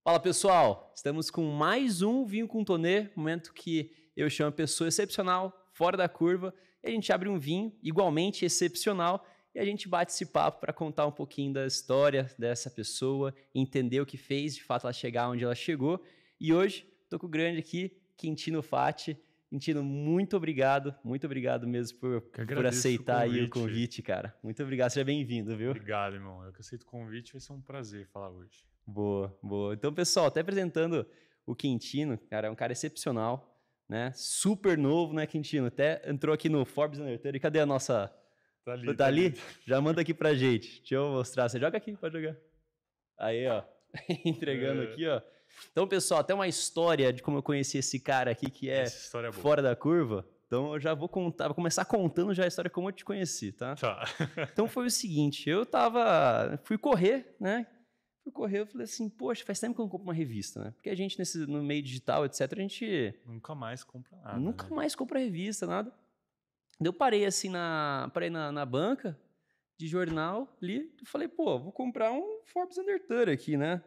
Fala pessoal, estamos com mais um Vinho com Tonê, momento que eu chamo a pessoa excepcional, fora da curva, e a gente abre um vinho igualmente excepcional e a gente bate esse papo para contar um pouquinho da história dessa pessoa, entender o que fez de fato ela chegar onde ela chegou. E hoje estou com o grande aqui, Quintino Fati. Quintino, muito obrigado mesmo por aceitar aí o convite, cara. Muito obrigado, seja bem-vindo, viu? Obrigado, irmão. Eu que aceito o convite, vai ser um prazer falar hoje. Boa, boa. Então, pessoal, até apresentando o Quintino, cara, é um cara excepcional, né? Super novo, né, Quintino? Até entrou aqui no Forbes Under 30. Cadê a nossa... Tá ali? Já manda aqui pra gente. Deixa eu mostrar. Você joga aqui, pode jogar. Aí, ó. Entregando aqui, ó. Então, pessoal, até uma história de como eu conheci esse cara aqui, que é fora da curva. Então, eu já vou contar, vou começar contando já a história como eu te conheci, tá? Tá. Então, foi o seguinte, fui correr, né? Eu falei assim, poxa, faz tempo que eu não compro uma revista, né? Porque a gente, no meio digital, etc., a gente... Nunca mais compra nada. Nunca mais compra revista, nada. Eu parei assim, parei na banca de jornal ali, e falei, pô, vou comprar um Forbes Under 30 aqui, né?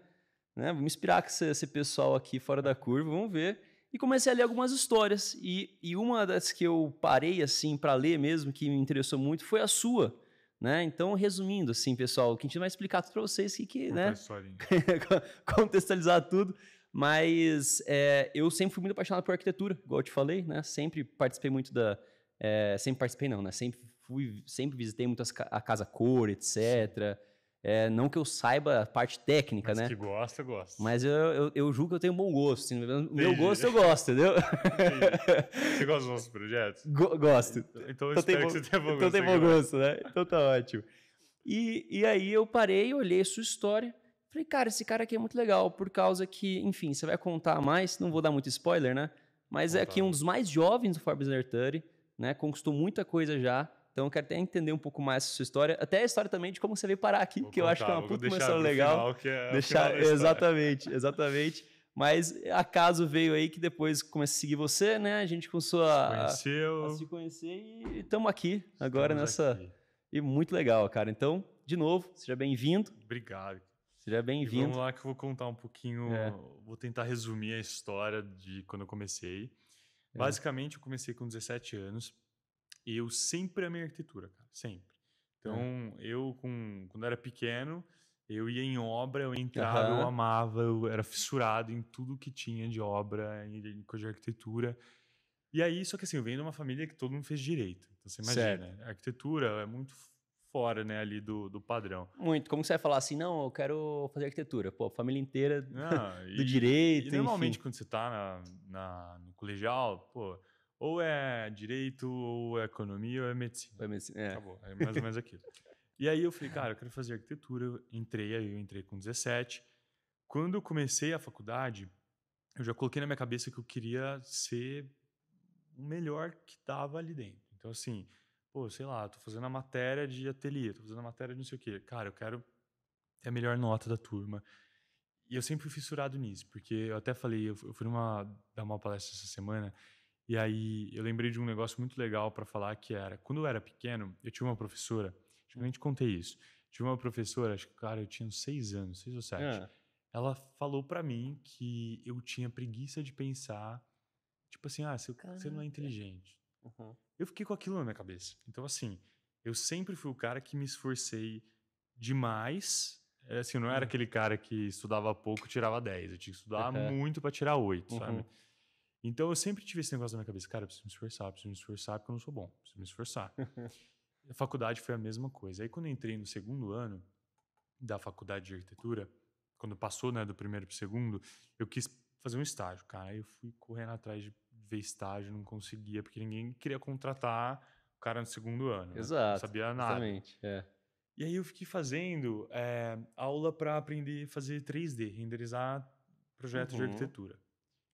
Vou me inspirar com esse pessoal aqui fora da curva, vamos ver. E comecei a ler algumas histórias. E uma das que eu parei, assim, para ler mesmo, que me interessou muito, foi a sua, né? Então, resumindo, assim, pessoal, o que a gente vai explicar tudo para vocês que né? Contextualizar tudo. Mas eu sempre fui muito apaixonado por arquitetura, igual eu te falei, né? Sempre participei muito sempre participei não, né? Sempre visitei muito a Casa Cor, etc. Não que eu saiba a parte técnica, mas né? Mas que gosta, gosta. Mas eu julgo que eu tenho um bom gosto. Assim, meu gosto eu gosto, entendeu? Você gosta dos nossos projetos? Gosto. Então eu espero que você tenha bom gosto. Então tem bom gosto, né? Então tá ótimo. E aí eu parei, olhei a sua história. Falei, cara, esse cara aqui é muito legal, por causa que, enfim, você vai contar mais, não vou dar muito spoiler, né? Mas é aqui um dos mais jovens do Forbes Under 30, né? Conquistou muita coisa já. Então eu quero até entender um pouco mais a sua história. Até a história também de como você veio parar aqui, que eu acho que é uma puta menção legal. Exatamente. Mas acaso veio aí que depois comecei a seguir você, né? A gente começou a se conhecer e estamos aqui agora nessa... Aqui. E muito legal, cara. Então, de novo, seja bem-vindo. Obrigado. Seja bem-vindo. Vamos lá que eu vou contar um pouquinho, vou tentar resumir a história de quando eu comecei. Basicamente, eu comecei com 17 anos e eu sempre amei arquitetura, cara, sempre. Então, quando eu era pequeno, eu ia em obra, eu entrava, eu amava, eu era fissurado em tudo que tinha de obra, em coisa de arquitetura. E aí, só que assim, eu venho de uma família que todo mundo fez direito. Então, você imagina, a arquitetura é muito fora, né, ali do padrão. Muito. Como você vai falar assim, não, eu quero fazer arquitetura? Pô, família inteira do direito, e normalmente, quando você tá no colegial, pô, ou é direito, ou é economia, ou é medicina. Acabou, é mais ou menos aquilo. E aí eu falei, cara, eu quero fazer arquitetura. Eu entrei com 17. Quando eu comecei a faculdade, eu já coloquei na minha cabeça que eu queria ser o melhor que tava ali dentro. Então, assim, pô, sei lá, tô fazendo a matéria de ateliê, tô fazendo a matéria de não sei o quê. Cara, eu quero ter a melhor nota da turma. E eu sempre fui fissurado nisso, porque eu até falei, eu fui dar uma palestra essa semana, e aí eu lembrei de um negócio muito legal para falar, que era, quando eu era pequeno, eu tinha uma professora, acho que eu nem te contei isso, tinha uma professora, acho que, cara, eu tinha 6 anos, 6 ou 7, ela falou para mim que eu tinha preguiça de pensar, tipo assim, você não é inteligente. Eu fiquei com aquilo na minha cabeça. Então, assim, eu sempre fui o cara que me esforcei demais. Assim, eu não era aquele cara que estudava pouco e tirava 10. Eu tinha que estudar muito para tirar 8, sabe? Então, eu sempre tive esse negócio na minha cabeça. Cara, eu preciso me esforçar porque eu não sou bom. Preciso me esforçar. A faculdade foi a mesma coisa. Aí, quando eu entrei no segundo ano da faculdade de arquitetura, quando passou, né, do primeiro pro segundo, eu quis fazer um estágio, cara. Aí eu fui correndo atrás de ver estágio, não conseguia, porque ninguém queria contratar o cara no segundo ano. Exato. Né? Não sabia nada. Exatamente. E aí eu fiquei fazendo aula para aprender a fazer 3D, renderizar projetos de arquitetura.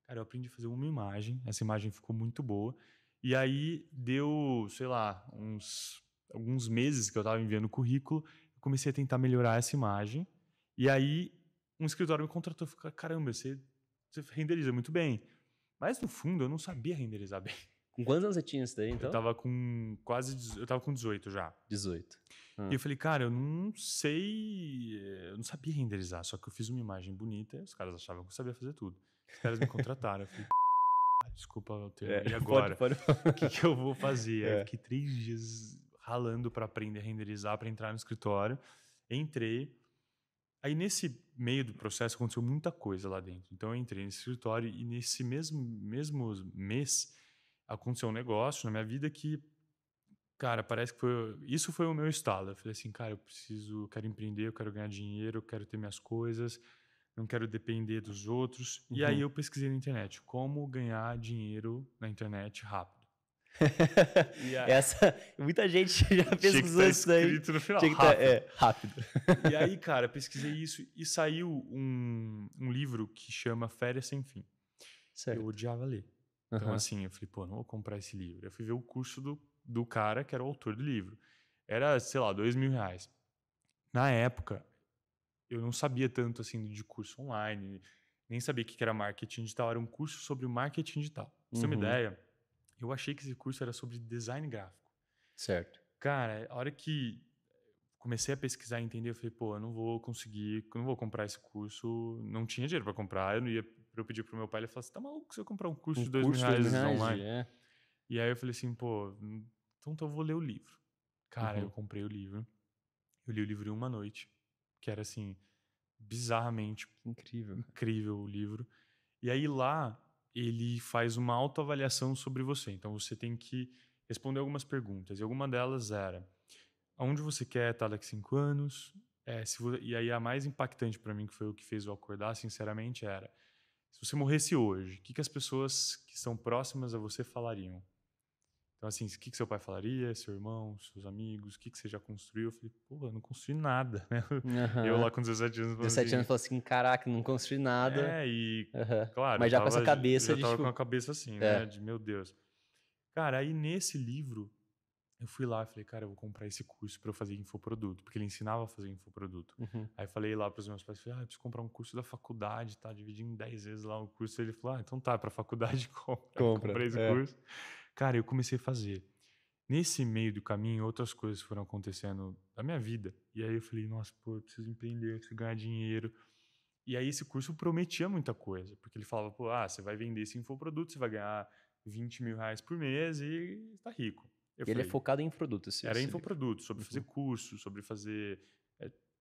Cara, eu aprendi a fazer uma imagem, essa imagem ficou muito boa. E aí deu, sei lá, alguns meses que eu estava enviando o currículo, eu comecei a tentar melhorar essa imagem. E aí um escritório me contratou e falou, caramba, você renderiza muito bem. Mas no fundo eu não sabia renderizar bem. Com quantos anos você tinha isso daí, então? Eu tava com eu tava com 18 já. 18. E eu falei, cara, eu não sei, eu não sabia renderizar, só que eu fiz uma imagem bonita e os caras achavam que eu sabia fazer tudo. Os caras me contrataram, eu falei, desculpa o termo, e agora? O que eu vou fazer? Aí eu fiquei 3 dias ralando para aprender a renderizar, para entrar no escritório. Entrei. Aí nesse meio do processo aconteceu muita coisa lá dentro. Então eu entrei nesse escritório e nesse mesmo mês aconteceu um negócio na minha vida que, cara, parece que isso foi o meu estalo. Eu falei assim, cara, eu quero empreender, eu quero ganhar dinheiro, eu quero ter minhas coisas, não quero depender dos outros. E aí eu pesquisei na internet, como ganhar dinheiro na internet rápido. Muita gente já pesquisou isso daí. Escrito no final, rápido. E aí, cara, pesquisei isso e saiu um livro que chama Férias Sem Fim. Certo. Eu odiava ler. Então, assim, eu falei, pô, não vou comprar esse livro. Eu fui ver o curso do cara que era o autor do livro. Era, sei lá, R$2.000. Na época, eu não sabia tanto, assim, de curso online, nem sabia o que era marketing digital. Era um curso sobre marketing digital. Pra você ter uma ideia, eu achei que esse curso era sobre design gráfico. Certo. Cara, a hora que comecei a pesquisar e entender, eu falei, pô, eu não vou comprar esse curso. Não tinha dinheiro para comprar, eu pedir pro meu pai, ele falou assim, tá maluco se eu comprar um curso de R$2.000 online? E aí eu falei assim, pô, então eu vou ler o livro. Cara, eu comprei o livro. Eu li o livro em uma noite, que era assim, bizarramente incrível o livro. E aí lá, ele faz uma autoavaliação sobre você. Então você tem que responder algumas perguntas. E alguma delas era, aonde você quer estar daqui a 5 anos? E aí a mais impactante para mim, que foi o que fez eu acordar, sinceramente, era, se você morresse hoje, o que as pessoas que são próximas a você falariam? Então, assim, o que seu pai falaria, seu irmão, seus amigos, o que você já construiu? Eu falei, pô, eu não construí nada, né? Eu lá com 17 anos... 17 anos falou assim, caraca, não construí nada. Claro, mas já com essa cabeça de... Já tava com a cabeça assim, né? De, meu Deus. Cara, aí nesse livro, eu fui lá e falei, cara, eu vou comprar esse curso para eu fazer infoproduto, porque ele ensinava a fazer infoproduto. Aí falei lá pros meus pais, falei, eu preciso comprar um curso da faculdade, tá? Dividindo 10 vezes lá o curso. Ele falou, então tá, pra faculdade compra. Comprei esse curso. Cara, eu comecei a fazer. Nesse meio do caminho, outras coisas foram acontecendo na minha vida. E aí eu falei, nossa, pô, eu preciso empreender, eu preciso ganhar dinheiro. E aí esse curso prometia muita coisa, porque ele falava, pô, você vai vender esse infoproduto, você vai ganhar R$20.000 por mês e tá rico. Ele é focado em produtos. Era infoproduto, sobre fazer curso, sobre fazer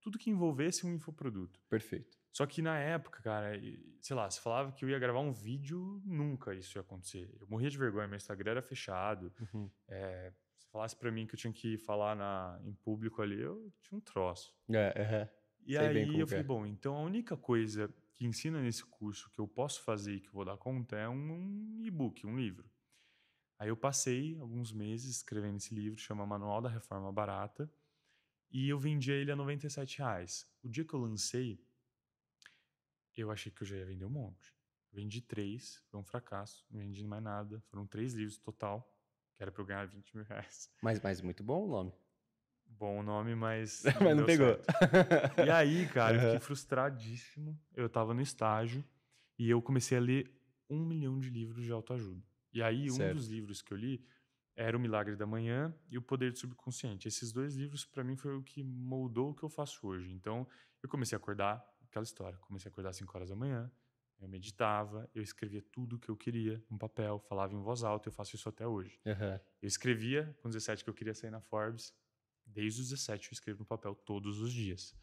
tudo que envolvesse um infoproduto. Perfeito. Só que na época, cara, sei lá, você falava que eu ia gravar um vídeo, nunca isso ia acontecer. Eu morria de vergonha, meu Instagram era fechado. Se falasse pra mim que eu tinha que falar em público ali, eu tinha um troço. E aí eu falei, bom, então a única coisa que ensina nesse curso que eu posso fazer e que eu vou dar conta é um e-book, um livro. Aí eu passei alguns meses escrevendo esse livro, chama Manual da Reforma Barata, e eu vendia ele a R$97. O dia que eu lancei, eu achei que eu já ia vender um monte. Vendi 3, foi um fracasso, não vendi mais nada. Foram 3 livros total, que era para eu ganhar R$20.000. Mas muito bom o nome. Bom o nome, mas mas não pegou. E aí, cara, eu fiquei frustradíssimo. Eu tava no estágio e eu comecei a ler 1 milhão de livros de autoajuda. E aí, um dos livros que eu li era O Milagre da Manhã e O Poder do Subconsciente. Esses 2 livros, para mim, foi o que moldou o que eu faço hoje. Então, eu comecei a acordar, aquela história, comecei a acordar às 5 horas da manhã, eu meditava, eu escrevia tudo o que eu queria no papel, falava em voz alta, eu faço isso até hoje. Eu escrevia com 17 que eu queria sair na Forbes, desde os 17 eu escrevo no papel todos os dias.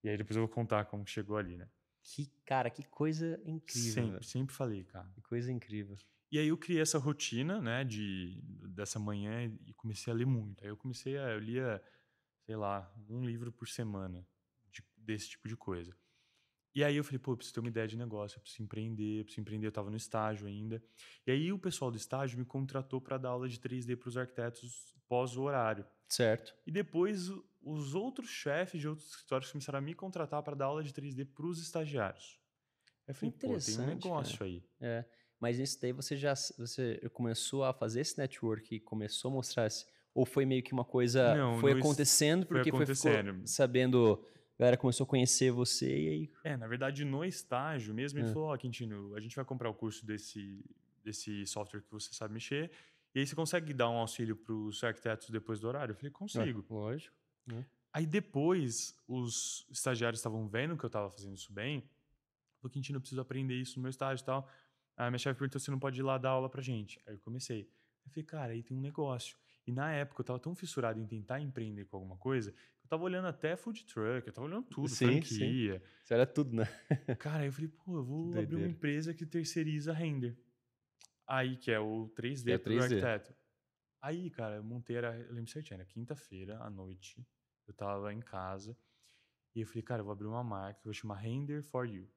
E aí depois eu vou contar como chegou ali, né? Cara, que coisa incrível. Sempre falei, cara. Que coisa incrível. E aí eu criei essa rotina, né, dessa manhã e comecei a ler muito. Aí eu lia, sei lá, 1 livro por semana desse tipo de coisa. E aí eu falei, pô, eu preciso ter uma ideia de negócio, eu preciso empreender, eu tava no estágio ainda. E aí o pessoal do estágio me contratou para dar aula de 3D para os arquitetos pós o horário. Certo. E depois os outros chefes de outros escritórios começaram a me contratar para dar aula de 3D para os estagiários. Aí eu falei, pô, tem um negócio cara. aí. Mas nisso daí você começou a fazer esse network e começou a mostrar ou foi meio que uma coisa foi acontecendo porque foi sabendo, a galera começou a conhecer você e aí... na verdade no estágio mesmo ele falou, Quintino, a gente vai comprar o curso desse software que você sabe mexer E aí você consegue dar um auxílio para os arquitetos depois do horário? Eu falei, consigo. Lógico. Aí depois, os estagiários estavam vendo que eu estava fazendo isso bem. Falei, Quintino, eu preciso aprender isso no meu estágio e tal. Aí minha chefe perguntou se não pode ir lá dar aula pra gente. Aí eu comecei. Eu falei, cara, aí tem um negócio. E na época eu tava tão fissurado em tentar empreender com alguma coisa, que eu tava olhando até food truck, eu tava olhando tudo, franquia. Sim. Isso era tudo, né? Cara, aí eu falei, pô, eu vou abrir uma empresa que terceiriza render. Aí, que é o 3D pro arquiteto. Aí, cara, eu montei, eu lembro certinho, era quinta-feira à noite, eu tava em casa, e eu falei, cara, eu vou abrir uma marca, eu vou chamar Render for You.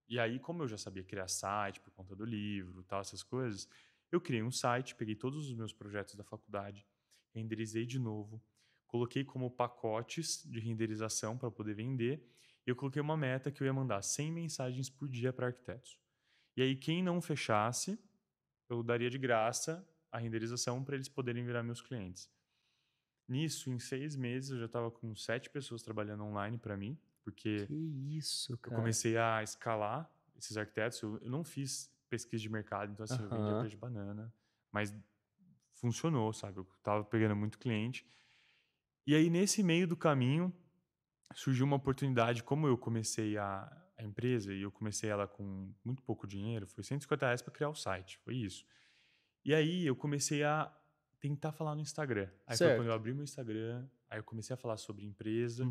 E aí, como eu já sabia criar site por conta do livro, tal, essas coisas, eu criei um site, peguei todos os meus projetos da faculdade, renderizei de novo, coloquei como pacotes de renderização para poder vender, e eu coloquei uma meta que eu ia mandar 100 mensagens por dia para arquitetos. E aí, quem não fechasse, eu daria de graça a renderização para eles poderem virar meus clientes. Nisso, em 6 meses, eu já estava com 7 pessoas trabalhando online para mim, porque que isso, cara. eu comecei a escalar esses arquitetos. Eu não fiz pesquisa de mercado, então assim, eu vendia pé de banana, mas funcionou, sabe? Eu estava pegando muito cliente. E aí, nesse meio do caminho, surgiu uma oportunidade. Como eu comecei a empresa e eu comecei ela com muito pouco dinheiro, foi R$150 para criar o site, foi isso. E aí eu comecei a tentar falar no Instagram. Aí foi quando eu abri meu Instagram, aí eu comecei a falar sobre empresa.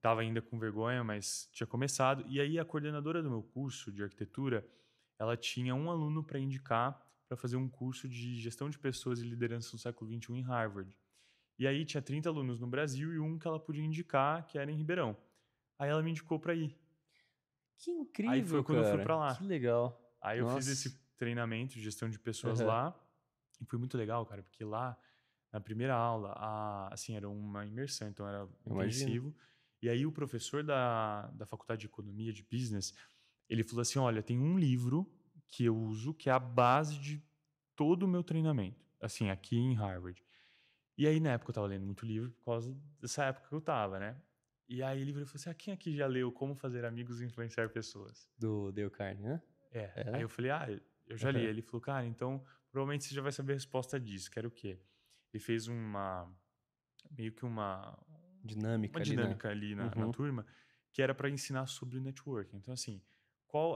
Tava ainda com vergonha, mas tinha começado. E aí a coordenadora do meu curso de arquitetura, ela tinha um aluno para indicar para fazer um curso de gestão de pessoas e liderança no século XXI em Harvard. E aí tinha 30 alunos no Brasil e um que ela podia indicar, que era em Ribeirão. Aí ela me indicou para ir. Que incrível, aí foi quando eu fui para lá. Que legal. Aí eu fiz esse treinamento de gestão de pessoas lá. E foi muito legal, cara, porque lá, na primeira aula, assim, era uma imersão, então era intensivo. E aí o professor da Faculdade de Economia, de Business, ele falou assim, olha, tem um livro que eu uso que é a base de todo o meu treinamento, assim, aqui em Harvard. E aí, na época, eu tava lendo muito livro por causa dessa época que eu tava, né? E aí ele falou assim, quem aqui já leu Como Fazer Amigos e Influenciar Pessoas? Do Dale Carnegie, né? Aí eu falei, eu já li. Ele falou, cara, então provavelmente você já vai saber a resposta disso, que era o quê? Ele fez meio que uma dinâmica ali na turma, que era para ensinar sobre networking. Então, assim,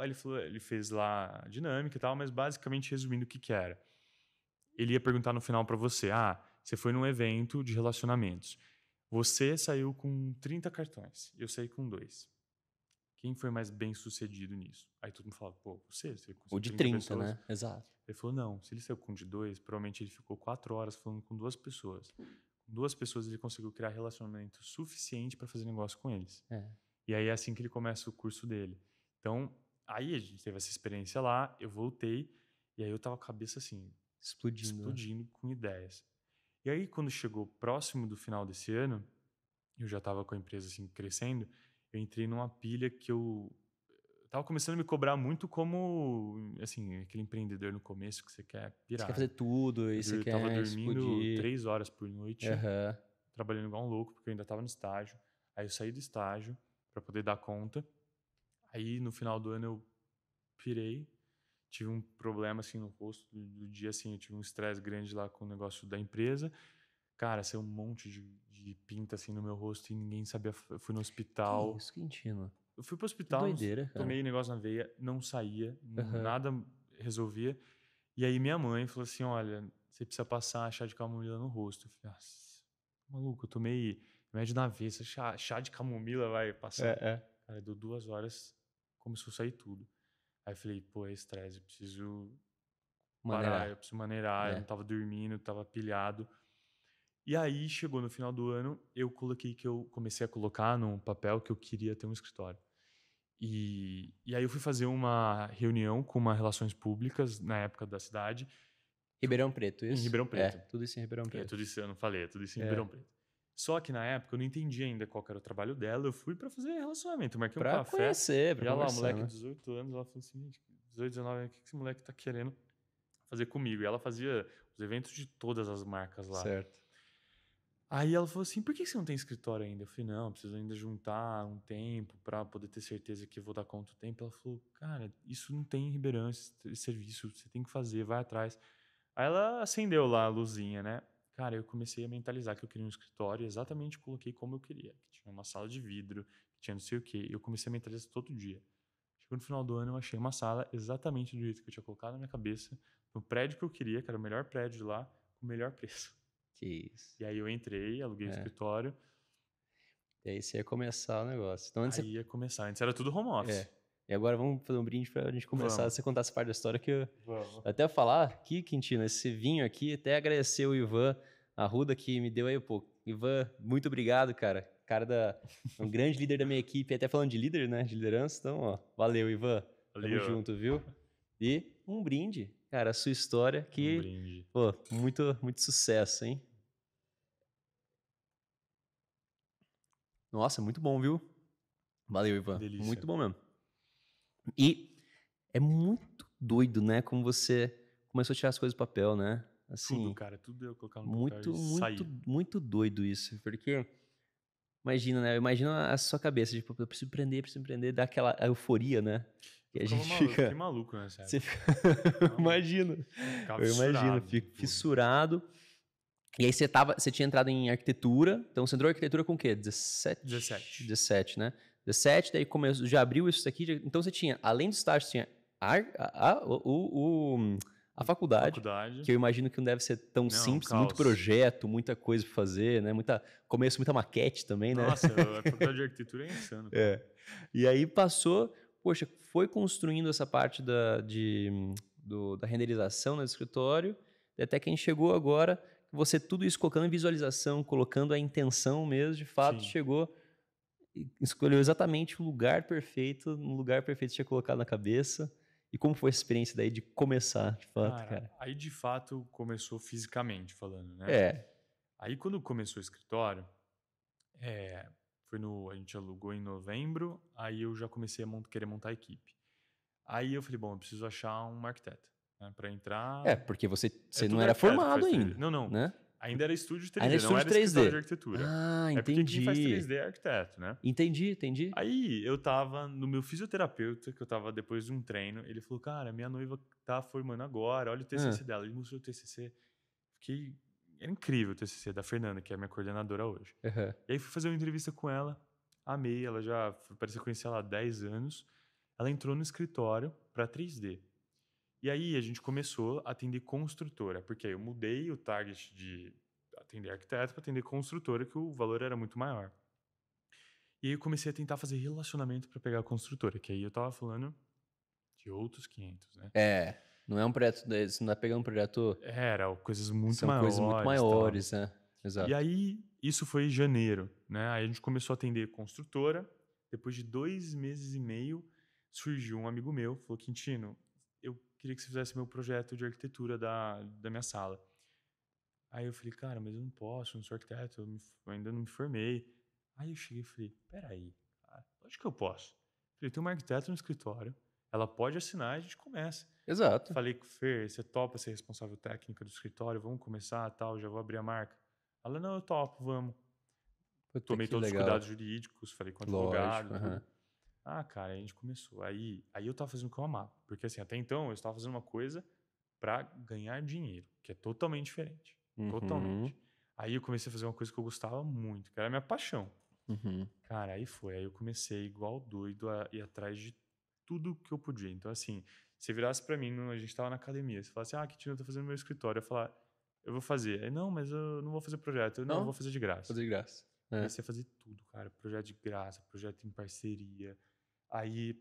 ele fez lá a dinâmica e tal, mas basicamente resumindo o que era. Ele ia perguntar no final para você, você foi num evento de relacionamentos. Você saiu com 30 cartões, eu saí com 2. Quem foi mais bem sucedido nisso? Aí todo mundo fala, pô, você conseguiu o de 30 pessoas, né? Exato. Ele falou, não, se ele saiu com um de 2, provavelmente ele ficou 4 horas falando com 2 pessoas. Com 2 pessoas ele conseguiu criar relacionamento suficiente para fazer negócio com eles. E aí é assim que ele começa o curso dele. Então, aí a gente teve essa experiência lá, eu voltei, e aí eu tava com a cabeça assim, explodindo com ideias. E aí quando chegou próximo do final desse ano, eu já tava com a empresa assim crescendo, eu entrei numa pilha que eu tava começando a me cobrar muito como, assim, aquele empreendedor no começo que você quer pirar. Você quer fazer tudo e você quer tava dormindo explodir. 3 horas por noite, trabalhando igual um louco, porque eu ainda tava no estágio. Aí eu saí do estágio para poder dar conta. Aí no final do ano eu pirei, tive um problema assim no rosto do dia, assim, eu tive um estresse grande lá com o negócio da empresa. Cara, saiu um monte de pinta assim no meu rosto e ninguém sabia. Eu fui no hospital. Que isso, Quintino? Eu fui pro hospital, doideira, tomei negócio na veia, não saía, nada resolvia. E aí minha mãe falou assim, olha, você precisa passar chá de camomila no rosto. Eu falei, maluco, eu tomei remédio na veia, chá de camomila vai passar. Cara, deu 2 horas, começou a sair tudo. Aí eu falei, pô, é estresse, eu preciso parar, eu preciso maneirar, eu não tava dormindo, eu tava pilhado. E aí, chegou no final do ano, eu comecei a colocar num papel que eu queria ter um escritório. E aí eu fui fazer uma reunião com uma relações públicas na época da cidade. Ribeirão Preto, isso? Em Ribeirão Preto. Tudo isso em Ribeirão Preto. Tudo isso eu não falei, tudo isso em Ribeirão Preto. Só que na época eu não entendi ainda qual era o trabalho dela, eu fui pra fazer relacionamento, eu marquei um café. Conhecer, e ela lá, moleque de 18 anos, ela falou assim, 18, 19 anos, o que esse moleque tá querendo fazer comigo? E ela fazia os eventos de todas as marcas lá. Certo. Aí ela falou assim, por que você não tem escritório ainda? Eu falei, não, preciso ainda juntar um tempo para poder ter certeza que eu vou dar conta do tempo. Ela falou, cara, isso não tem em Ribeirão, esse serviço, você tem que fazer, vai atrás. Aí ela acendeu lá a luzinha, né? Cara, eu comecei a mentalizar que eu queria um escritório e exatamente coloquei como eu queria. Que tinha uma sala de vidro, que tinha não sei o quê. E eu comecei a mentalizar todo dia. Chegou no final do ano, eu achei uma sala exatamente do jeito que eu tinha colocado na minha cabeça, no prédio que eu queria, que era o melhor prédio de lá, com o melhor preço. Que isso. E aí eu entrei, aluguei o escritório. E aí você ia começar o negócio. Então, Aí ia começar. Antes era tudo home office. E agora vamos fazer um brinde pra gente começar. Vamos. Você contar essa parte da história que eu Vamos. até falar aqui, Quintino, esse vinho aqui, até agradecer o Ivan Arruda que me deu aí, pô. Ivan, muito obrigado, cara. Um grande líder da minha equipe, até falando de líder, né? De liderança. Então, ó, valeu, Ivan. Tamo junto, viu? E um brinde, cara, a sua história que, Um brinde. pô, muito, muito sucesso, hein? Nossa, muito bom, viu? Valeu, Ivan. Delícia. Muito bom mesmo. E é muito doido, né? Como você começou a tirar as coisas do papel, né? Assim, tudo, cara. Tudo eu colocar no muito, papel e muito, sair. muito doido isso. Porque, imagina, né? Imagina a sua cabeça, tipo, eu preciso empreender, dá aquela euforia, né? Que a gente fica... Fiquei maluco nessa época. Você imagino. Eu imagino, fico fissurado. E aí você tinha entrado em arquitetura, então você entrou em arquitetura com o quê? 17, né? 17, daí começou, já abriu isso aqui, então você tinha, além do estágio, tinha a faculdade, que eu imagino que não deve ser tão simples, muito projeto, muita coisa para fazer, né? Muita maquete também, né? Nossa, a faculdade de arquitetura é insano. E aí passou, poxa, foi construindo essa parte da renderização no escritório, até que a gente chegou agora, você tudo isso colocando em visualização, colocando a intenção mesmo, de fato, chegou, escolheu exatamente o lugar perfeito, no lugar perfeito que você tinha colocado na cabeça. E como foi a experiência daí de começar, de fato, cara? Aí, de fato, começou fisicamente falando, né? Aí, quando começou o escritório, a gente alugou em novembro, aí eu já comecei a querer montar a equipe. Aí eu falei, bom, eu preciso achar um arquiteto, né, para entrar... porque você não era formado ainda. Não. Né? Ainda era estúdio 3D, não era escritório de arquitetura. Ah, entendi. Porque quem faz 3D é arquiteto, né? Entendi. Aí eu tava no meu fisioterapeuta, que eu tava depois de um treino, ele falou, cara, minha noiva tá formando agora, olha o TCC dela. Ele mostrou o TCC, era incrível o TCC da Fernanda, que é a minha coordenadora hoje. E aí fui fazer uma entrevista com ela, amei, ela já parecia conhecer ela há 10 anos. Ela entrou no escritório para 3D. E aí a gente começou a atender construtora, porque aí eu mudei o target de atender arquiteto para atender construtora, que o valor era muito maior. E aí eu comecei a tentar fazer relacionamento para pegar a construtora, que aí eu tava falando de outros 500, né? Não é um projeto, você não tá pegando um projeto... Era coisas muito São maiores. São coisas muito maiores, né? Exato. E aí, isso foi em janeiro, né? Aí a gente começou a atender construtora. Depois de 2 meses e meio, surgiu um amigo meu, falou, Quintino, eu queria que você fizesse meu projeto de arquitetura da minha sala. Aí eu falei, cara, mas eu não posso, eu não sou arquiteto, eu ainda não me formei. Aí eu cheguei e falei, peraí, lógico que eu posso. Eu falei, tem uma arquiteta no escritório, ela pode assinar e a gente começa. Exato. Falei com o Fer, você topa ser responsável técnica do escritório, vamos começar, tal, já vou abrir a marca. Ela, não, eu topo, vamos. Tomei todos os cuidados jurídicos, falei com o advogado, tudo. Cara, aí a gente começou. Aí eu tava fazendo o que eu amava. Porque assim, até então eu estava fazendo uma coisa para ganhar dinheiro, que é totalmente diferente. Totalmente. Aí eu comecei a fazer uma coisa que eu gostava muito, que era a minha paixão. Cara, aí eu comecei igual doido a ir atrás de tudo que eu podia. Então assim, se virasse pra mim, a gente tava na academia, você falasse, Quintino, eu tô fazendo meu escritório. Eu ia falar, eu vou fazer. Aí, não, mas eu não vou fazer projeto. Eu vou fazer de graça. Fazer de graça. Comecei a fazer tudo, cara. Projeto de graça, projeto em parceria. Aí,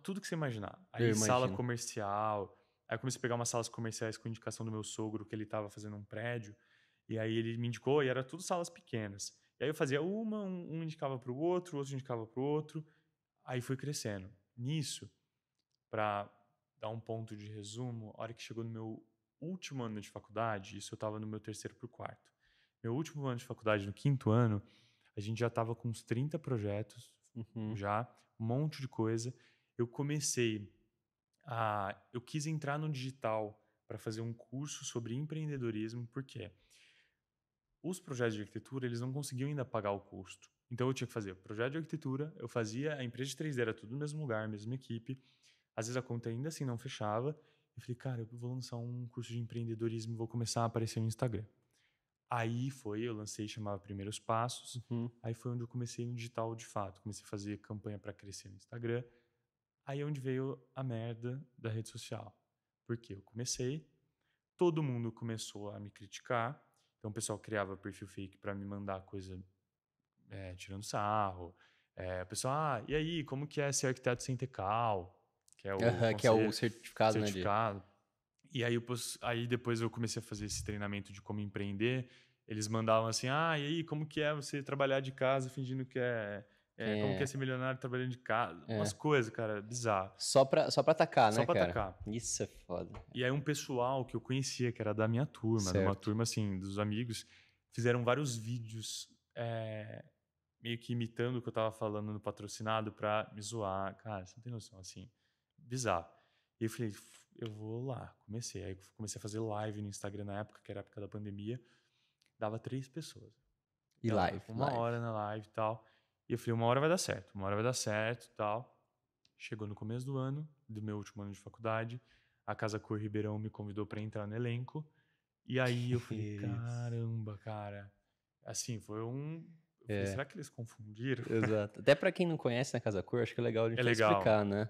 tudo que você imaginar. Aí, sala comercial. Aí, eu comecei a pegar umas salas comerciais com indicação do meu sogro, que ele tava fazendo um prédio. E aí, ele me indicou, e era tudo salas pequenas. E aí, eu fazia um indicava pro outro indicava pro outro. Aí, foi crescendo. Nisso, pra dar um ponto de resumo, a hora que chegou no meu último ano de faculdade, isso eu tava no meu 3º pro 4º. Meu último ano de faculdade, no 5º ano, a gente já estava com uns 30 projetos, já, um monte de coisa. Eu quis entrar no digital para fazer um curso sobre empreendedorismo, porque os projetos de arquitetura, eles não conseguiam ainda pagar o custo. Então eu tinha que fazer o projeto de arquitetura, eu fazia, a empresa de 3D era tudo no mesmo lugar, mesma equipe. Às vezes a conta ainda assim não fechava. Eu falei, cara, eu vou lançar um curso de empreendedorismo e vou começar a aparecer no Instagram. Aí eu lancei, chamava Primeiros Passos. Aí foi onde eu comecei no digital de fato. Comecei a fazer campanha para crescer no Instagram. Aí é onde veio a merda da rede social. Porque eu comecei, todo mundo começou a me criticar. Então o pessoal criava perfil fake para me mandar coisa tirando sarro. O pessoal, e aí, como que é ser arquiteto sem ter CAL? Que é o que é o certificado, né? E aí depois eu comecei a fazer esse treinamento de como empreender. Eles mandavam assim, e aí, como que é você trabalhar de casa fingindo que como que é ser milionário trabalhando de casa? Umas coisas, cara, bizarro. Só pra atacar, Só né, pra cara? atacar. Isso é foda. E aí um pessoal que eu conhecia, que era da minha turma, de uma turma assim, dos amigos, fizeram vários vídeos meio que imitando o que eu tava falando no patrocinado pra me zoar. Cara, você não tem noção, assim, bizarro. E eu falei, eu vou lá. Aí comecei a fazer live no Instagram na época, que era a época da pandemia. Dava 3 pessoas. E live. Uma hora na live e tal. E eu falei, uma hora vai dar certo e tal. Chegou no começo do ano, do meu último ano de faculdade, a Casa Cor Ribeirão me convidou para entrar no elenco. E aí eu falei, caramba, cara. Assim, foi um... Eu falei, será que eles confundiram? Exato. Até para quem não conhece na Casa Cor, acho que é legal a gente explicar, né?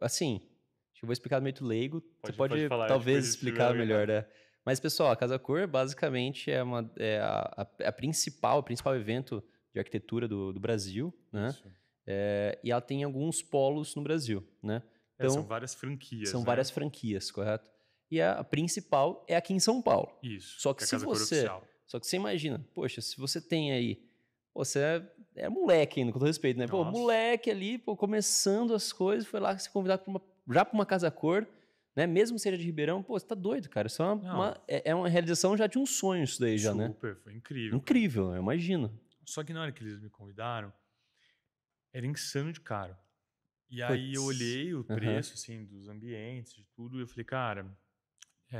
Assim, acho que eu vou explicar meio leigo. Você pode falar, talvez explicar melhor, né? Mas, pessoal, a Casa Cor basicamente é o principal evento de arquitetura do Brasil, né? E ela tem alguns polos no Brasil, né? Então, são várias franquias, São várias franquias, correto? E a principal é aqui em São Paulo. Isso, só que se você... Só que você imagina, poxa, se você tem aí... Você é moleque ainda, com todo respeito, né? Nossa. Pô, moleque ali, começando as coisas, foi lá se convidar já para uma Casa Cor, né? Mesmo que seja de Ribeirão, pô, você tá doido, cara. Isso é uma realização já de um sonho isso daí, já, né? Super, foi incrível. Incrível, eu imagino. Só que na hora que eles me convidaram, era insano de caro. E aí eu olhei o preço, assim, dos ambientes, de tudo, e eu falei, cara,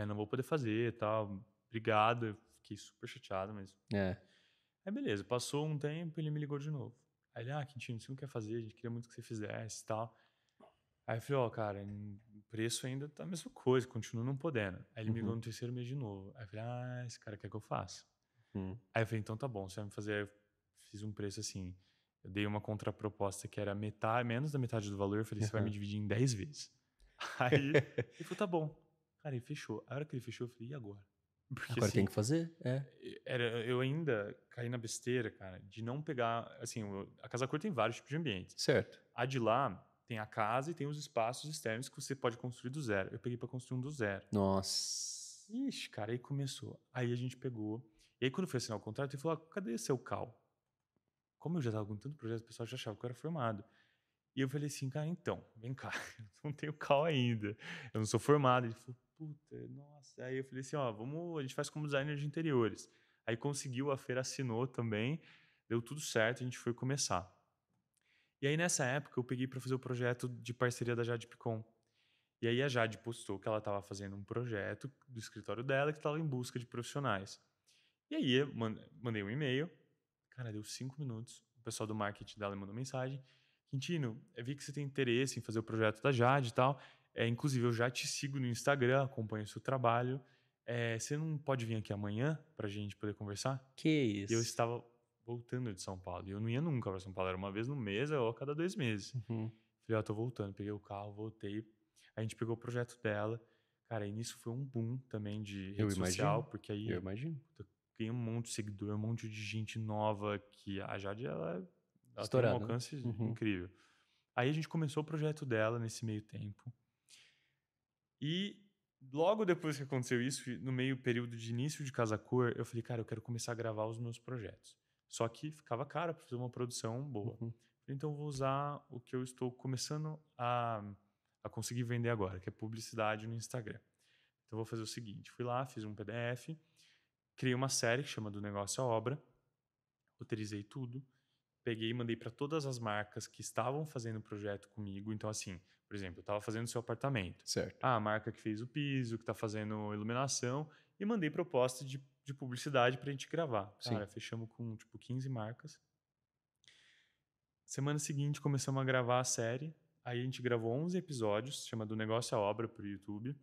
não vou poder fazer e tal. Obrigado, eu fiquei super chateado, mas... Aí beleza, passou um tempo e ele me ligou de novo. Aí ele, Quintino, você não quer fazer? A gente queria muito que você fizesse e tal. Aí eu falei, cara, o preço ainda tá a mesma coisa, continuo não podendo. Aí ele me ligou no terceiro mês de novo. Aí eu falei, esse cara quer que eu faça. Aí eu falei, então tá bom, você vai me fazer... Eu fiz um preço assim, eu dei uma contraproposta que era menos da metade do valor. Eu falei, você vai me dividir em 10 vezes. Aí ele falou, tá bom. Cara, ele fechou. A hora que ele fechou, eu falei, e agora? Porque, agora tem que fazer, eu ainda caí na besteira, cara, de não pegar... Assim, a Casa Cor tem vários tipos de ambientes. Certo. A de lá tem a casa e tem os espaços externos que você pode construir do zero. Eu peguei pra construir um do zero. Nossa. Ixi, cara, aí começou. Aí a gente pegou. E aí quando eu fui assinar o contrato, ele falou, cadê seu CAL? Como eu já tava com tanto projeto, o pessoal já achava que eu era formado. E eu falei assim, cara, então, vem cá, eu não tenho CAL ainda. Eu não sou formado. Ele falou, puta, nossa. Aí eu falei assim, a gente faz como designer de interiores. Aí conseguiu, a feira assinou também, deu tudo certo, a gente foi começar. E aí nessa época eu peguei para fazer o projeto de parceria da Jade Picon. E aí a Jade postou que ela estava fazendo um projeto do escritório dela que estava em busca de profissionais. E aí eu mandei um e-mail, cara, deu 5 minutos, o pessoal do marketing dela mandou mensagem, Quintino, eu vi que você tem interesse em fazer o projeto da Jade e tal, inclusive eu já te sigo no Instagram, acompanho o seu trabalho, você não pode vir aqui amanhã pra gente poder conversar? Que isso? E eu estava voltando de São Paulo, e eu não ia nunca pra São Paulo, era uma vez no mês ou a cada 2 meses. Falei, tô voltando, peguei o carro, voltei, a gente pegou o projeto dela, cara, e nisso foi um boom também de rede social, porque aí... Eu imagino. Ganhei um monte de seguidor, um monte de gente nova, que a Jade, ela tem um alcance incrível. Aí a gente começou o projeto dela nesse meio tempo. E logo depois que aconteceu isso, no meio período de início de Casa Cor, eu falei, cara, eu quero começar a gravar os meus projetos. Só que ficava caro para fazer uma produção boa. Então eu vou usar o que eu estou começando a conseguir vender agora, que é publicidade no Instagram. Então eu vou fazer o seguinte, fui lá, fiz um PDF, criei uma série que chama Do Negócio à Obra, roteirizei tudo, peguei e mandei para todas as marcas que estavam fazendo o projeto comigo. Então, assim, por exemplo, eu estava fazendo seu apartamento. Certo. A marca que fez o piso, que está fazendo iluminação, e mandei proposta de publicidade para a gente gravar. Cara, fechamos com, 15 marcas. Semana seguinte, começamos a gravar a série. Aí a gente gravou 11 episódios, chama Do Negócio à Obra, pro YouTube.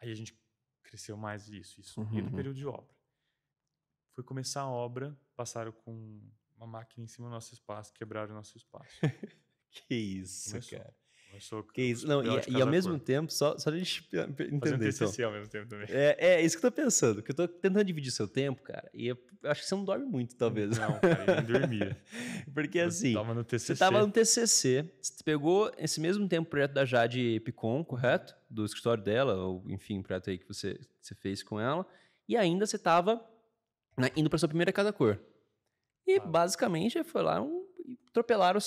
Aí a gente cresceu mais isso. E no período de obra. Foi começar a obra, passaram com uma máquina em cima do nosso espaço, quebraram o nosso espaço. Que isso, cara. Começou que isso? Não, e ao mesmo tempo, só a gente entender. Fazendo TCC ao mesmo tempo também. É isso que eu tô pensando, que eu tô tentando dividir seu tempo, cara, e eu acho que você não dorme muito, talvez. Não, cara, eu nem dormia. Porque assim, tava no TCC. você tava no TCC, você pegou esse mesmo tempo o projeto da Jade Picon, correto? Do escritório dela, ou enfim, o projeto aí que você fez com ela, e ainda você tava indo pra sua primeira Casa Cor. E basicamente foi lá e atropelaram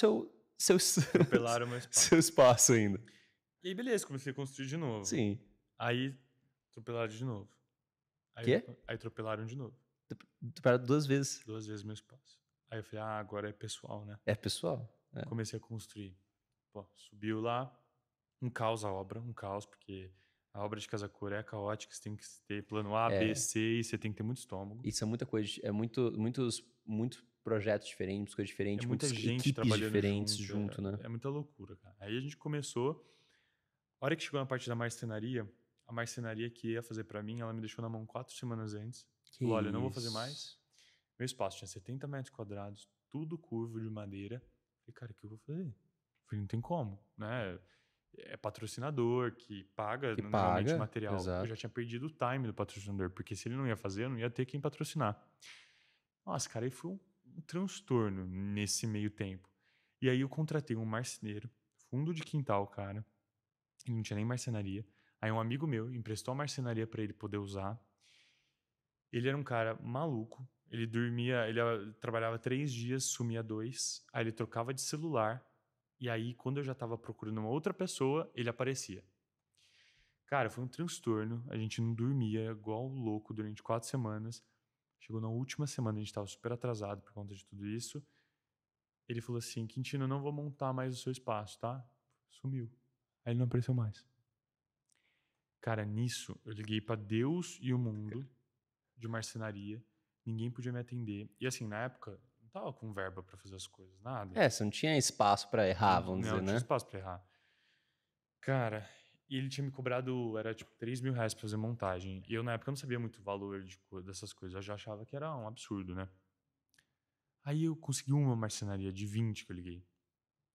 atropelaram o meu espaço. Seu espaço ainda. E aí, beleza, comecei a construir de novo. Sim. Aí, atropelaram de novo. Quê? Aí, atropelaram de novo. Atropelaram 2 vezes. 2 vezes meu espaço. Aí eu falei, agora é pessoal, né? É pessoal. É. Comecei a construir. Pô, subiu lá, um caos a obra, um caos, porque a obra de Casa Cor é caótica, você tem que ter plano A, B, C, e você tem que ter muito estômago. Isso é muita coisa, é muitos projetos diferentes, coisas diferentes, muita gente equipes trabalhando diferentes junto, né? É muita loucura, cara. Aí a gente começou, a hora que chegou na parte da marcenaria, a marcenaria que ia fazer pra mim, ela me deixou na mão 4 semanas antes. Falou, olha, eu não vou fazer mais. Meu espaço tinha 70 metros quadrados, tudo curvo de madeira. Falei, cara, o que eu vou fazer? Falei, não tem como, né? É patrocinador que paga normalmente o material. Exato. Eu já tinha perdido o time do patrocinador, porque se ele não ia fazer, eu não ia ter quem patrocinar. Nossa, cara, aí foi um transtorno nesse meio tempo. E aí eu contratei um marceneiro, fundo de quintal, cara. Ele não tinha nem marcenaria. Aí um amigo meu emprestou a marcenaria para ele poder usar. Ele era um cara maluco. Ele dormia, ele trabalhava 3 dias, sumia 2. Aí ele trocava de celular. E aí, quando eu já estava procurando uma outra pessoa, ele aparecia. Cara, foi um transtorno. A gente não dormia igual louco durante 4 semanas. Chegou na última semana, a gente estava super atrasado por conta de tudo isso. Ele falou assim, Quintino, eu não vou montar mais o seu espaço, tá? Sumiu. Aí ele não apareceu mais. Cara, nisso, eu liguei pra Deus e o mundo de marcenaria. Ninguém podia me atender. E assim, na época, não tava com verba pra fazer as coisas, nada. Você não tinha espaço pra errar, vamos dizer, né? Não tinha espaço pra errar. Cara, e ele tinha me cobrado, era tipo 3 mil reais pra fazer montagem. E eu, na época, não sabia muito o valor dessas coisas. Eu já achava que era um absurdo, né? Aí eu consegui uma marcenaria de 20 que eu liguei.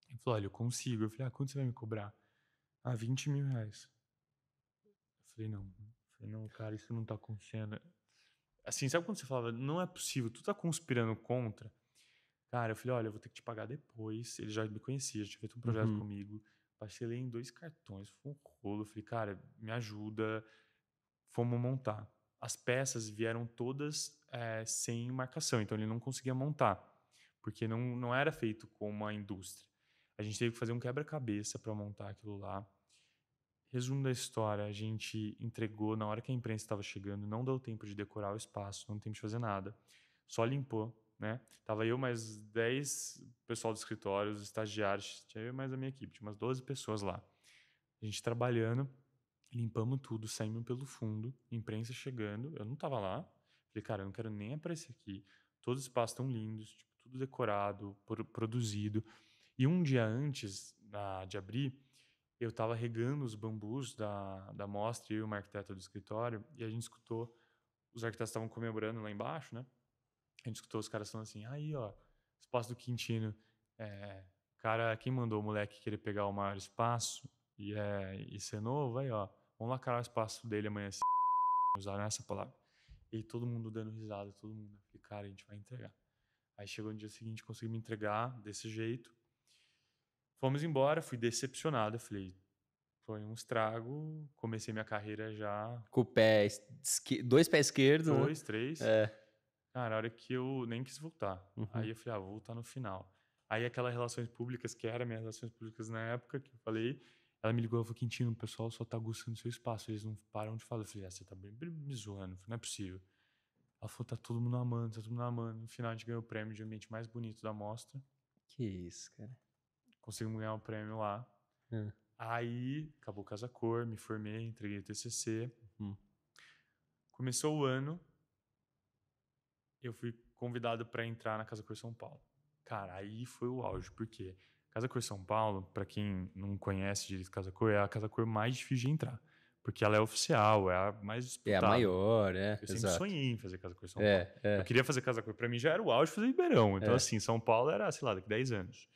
Ele falou, olha, eu consigo. Eu falei, quanto você vai me cobrar? 20 mil reais. Eu falei, não, cara, isso não tá acontecendo. Assim, sabe quando você falava, não é possível, tu tá conspirando contra? Cara, eu falei, olha, eu vou ter que te pagar depois. Ele já me conhecia, já tinha feito um projeto comigo. Parcelei em 2 cartões, foi um rolo. Eu falei, cara, me ajuda. Fomos montar. As peças vieram todas sem marcação, então ele não conseguia montar, porque não era feito com uma indústria. A gente teve que fazer um quebra-cabeça para montar aquilo lá. Resumo da história, a gente entregou na hora que a imprensa estava chegando, não deu tempo de decorar o espaço, não deu tempo de fazer nada. Só limpou, né? Tava eu mais 10 pessoal do escritório, os estagiários, tinha eu mais a minha equipe, tinha umas 12 pessoas lá. A gente trabalhando, limpamos tudo, saímos pelo fundo, imprensa chegando, eu não tava lá. Falei, cara, eu não quero nem aparecer aqui. Todos os espaços estão lindos, tipo, tudo decorado, produzido. E um dia antes de abrir, eu estava regando os bambus da mostra, eu e uma arquiteta do escritório, e a gente escutou, os arquitetos estavam comemorando lá embaixo, né? A gente escutou os caras falando assim, aí, ó, espaço do Quintino, cara, quem mandou o moleque querer pegar o maior espaço e ser novo, aí, ó, vamos lacrar o espaço dele amanhã, usaram essa palavra. E todo mundo dando risada, todo mundo. Eu falei, cara, a gente vai entregar. Aí chegou no dia seguinte, consegui me entregar desse jeito. Fomos embora, fui decepcionado. Eu falei, foi um estrago. Comecei minha carreira já. Com o pé, 2 pés esquerdos, 2, 3. Cara, a hora que eu nem quis voltar. Aí eu falei, vou voltar no final. Aí aquelas relações públicas, que era minhas relações públicas na época, que eu falei, ela me ligou e falou, Quintino, o pessoal só tá gostando do seu espaço, eles não param de falar. Eu falei, você tá bem me zoando, não é possível. Ela falou, tá todo mundo amando, tá todo mundo amando. No final a gente ganhou o prêmio de ambiente mais bonito da mostra. Que isso, cara. Conseguimos ganhar o prêmio lá. Aí, acabou Casa Cor, me formei, entreguei o TCC. Começou o ano, eu fui convidado para entrar na Casa Cor São Paulo. Cara, aí foi o auge, porque Casa Cor São Paulo, para quem não conhece direito Casa Cor, é a Casa Cor mais difícil de entrar. Porque ela é oficial, é a mais disputada. É a maior, Eu sempre sonhei em fazer Casa Cor São Paulo. Eu queria fazer Casa Cor. Pra mim já era o auge fazer Ribeirão. Então, assim, São Paulo era, sei lá, daqui 10 anos.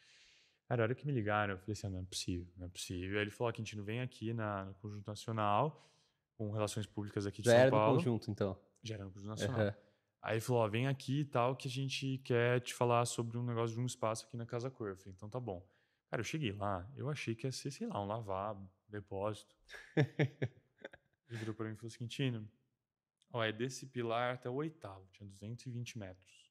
Cara, a hora que me ligaram, eu falei assim, não é possível, não é possível. Aí ele falou, Quintino, vem aqui no Conjunto Nacional, com Relações Públicas aqui de São Paulo. Já era no Conjunto, então? Já era no Conjunto Nacional. Aí ele falou, vem aqui e tal, que a gente quer te falar sobre um negócio de um espaço aqui na Casa Cor. Eu falei, então tá bom. Cara, eu cheguei lá, eu achei que ia ser, sei lá, um lavabo, depósito. Ele virou pra mim e falou assim, Quintino, é desse pilar até o 8º, tinha 220 metros.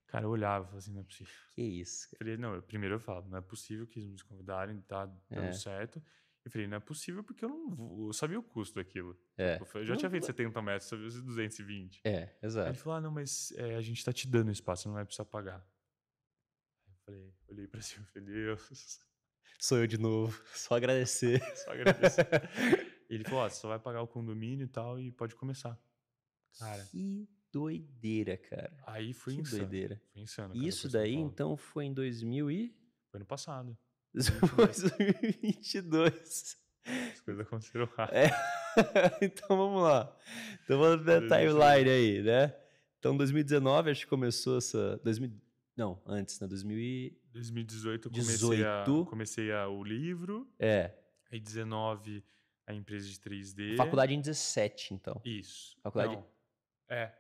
Cara, eu olhava e falava assim, não é possível. Que isso, cara. Falei, não, primeiro eu falo, não é possível que eles me convidarem, tá dando certo. Eu falei, não é possível porque eu sabia o custo daquilo. Eu já tinha feito 70 metros, sabia os 220. Exato. Aí ele falou, não, mas a gente tá te dando espaço, você não vai precisar pagar. Aí eu falei, olhei pra cima e falei, Deus. Sou eu de novo, só agradecer. Só agradecer. Ele falou, você só vai pagar o condomínio e tal e pode começar. Cara. Que doideira, cara. Aí foi insano. Doideira. Foi insano. Isso daí, então, foi em 2000 e... Foi ano passado. 2022. As coisas aconteceram rápido. Então, vamos lá. Então, vamos ver a timeline aí, né? Então, 2019, acho que começou essa... Não, antes, né? 2018 eu comecei o livro. Aí, 19, a empresa de 3D. A faculdade em 17, então. Isso. Faculdade...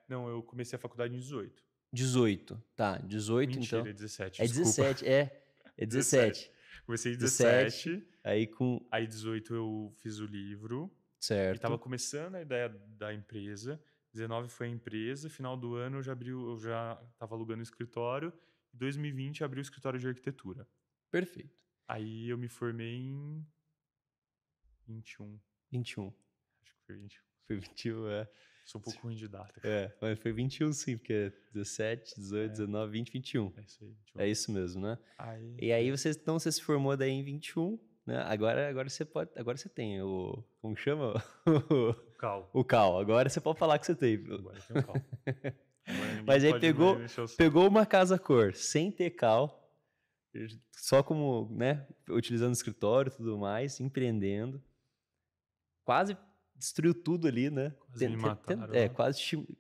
Não, eu comecei a faculdade em 18. 18, tá. 18, mentira, então. É 17, é 17, é 17. Comecei em 17. Aí, Aí, 18, eu fiz o livro. Certo. E tava começando a ideia da empresa. 19 foi a empresa. Final do ano, eu já tava alugando o escritório. Em 2020, abri o escritório de arquitetura. Perfeito. Aí, eu me formei em 21. 21. Acho que foi 21. Foi 21, Sou um pouco ruim de data. Mas foi 21 sim, porque é 17, 18, 19, 20, 21. É isso aí. 21. É isso mesmo, né? Aí, e aí você se formou daí em 21, né? Agora você tem o... Como chama? O CAL. O CAL. Agora você pode falar que você tem. Agora tem o CAL. Mas aí pegou uma Casa Cor sem ter CAL, só como, né? Utilizando o escritório e tudo mais, empreendendo. Quase destruiu tudo ali, né? Quase me mataram.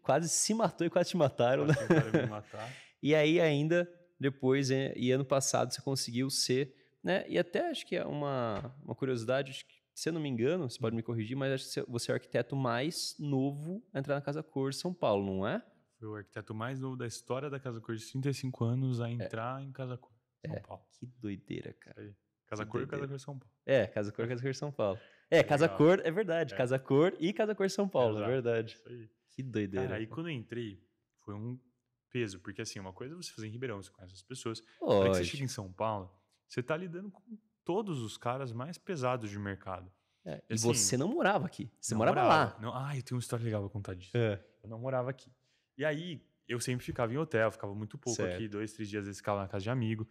Quase se matou e quase te mataram, quase né? Tentaram me matar. E aí ainda, depois, e ano passado, você conseguiu ser, né? E até acho que é uma curiosidade, acho que, se eu não me engano, você pode me corrigir, mas acho que você é o arquiteto mais novo a entrar na Casa Cor São Paulo, não é? Foi o arquiteto mais novo da história da Casa Cor, de 35 anos, a entrar em Casa Cor São Paulo. Que doideira, cara. Isso aí. Casa Cor e Casa Cor São Paulo. Casa Cor e Casa Cor São Paulo. Casa Cor, é verdade. Casa Cor e Casa Cor São Paulo, é verdade. Isso aí. Que doideira. Cara, aí quando eu entrei, foi um peso, porque assim, uma coisa é você fazer em Ribeirão, você conhece as pessoas. Aí que você chega em São Paulo, você tá lidando com todos os caras mais pesados de mercado. E assim, você não morava aqui, você morava lá. Não, eu tenho uma história legal pra contar disso. Eu não morava aqui. E aí, eu sempre ficava em hotel, ficava muito pouco aqui, 2, 3 dias, às vezes ficava na casa de amigo.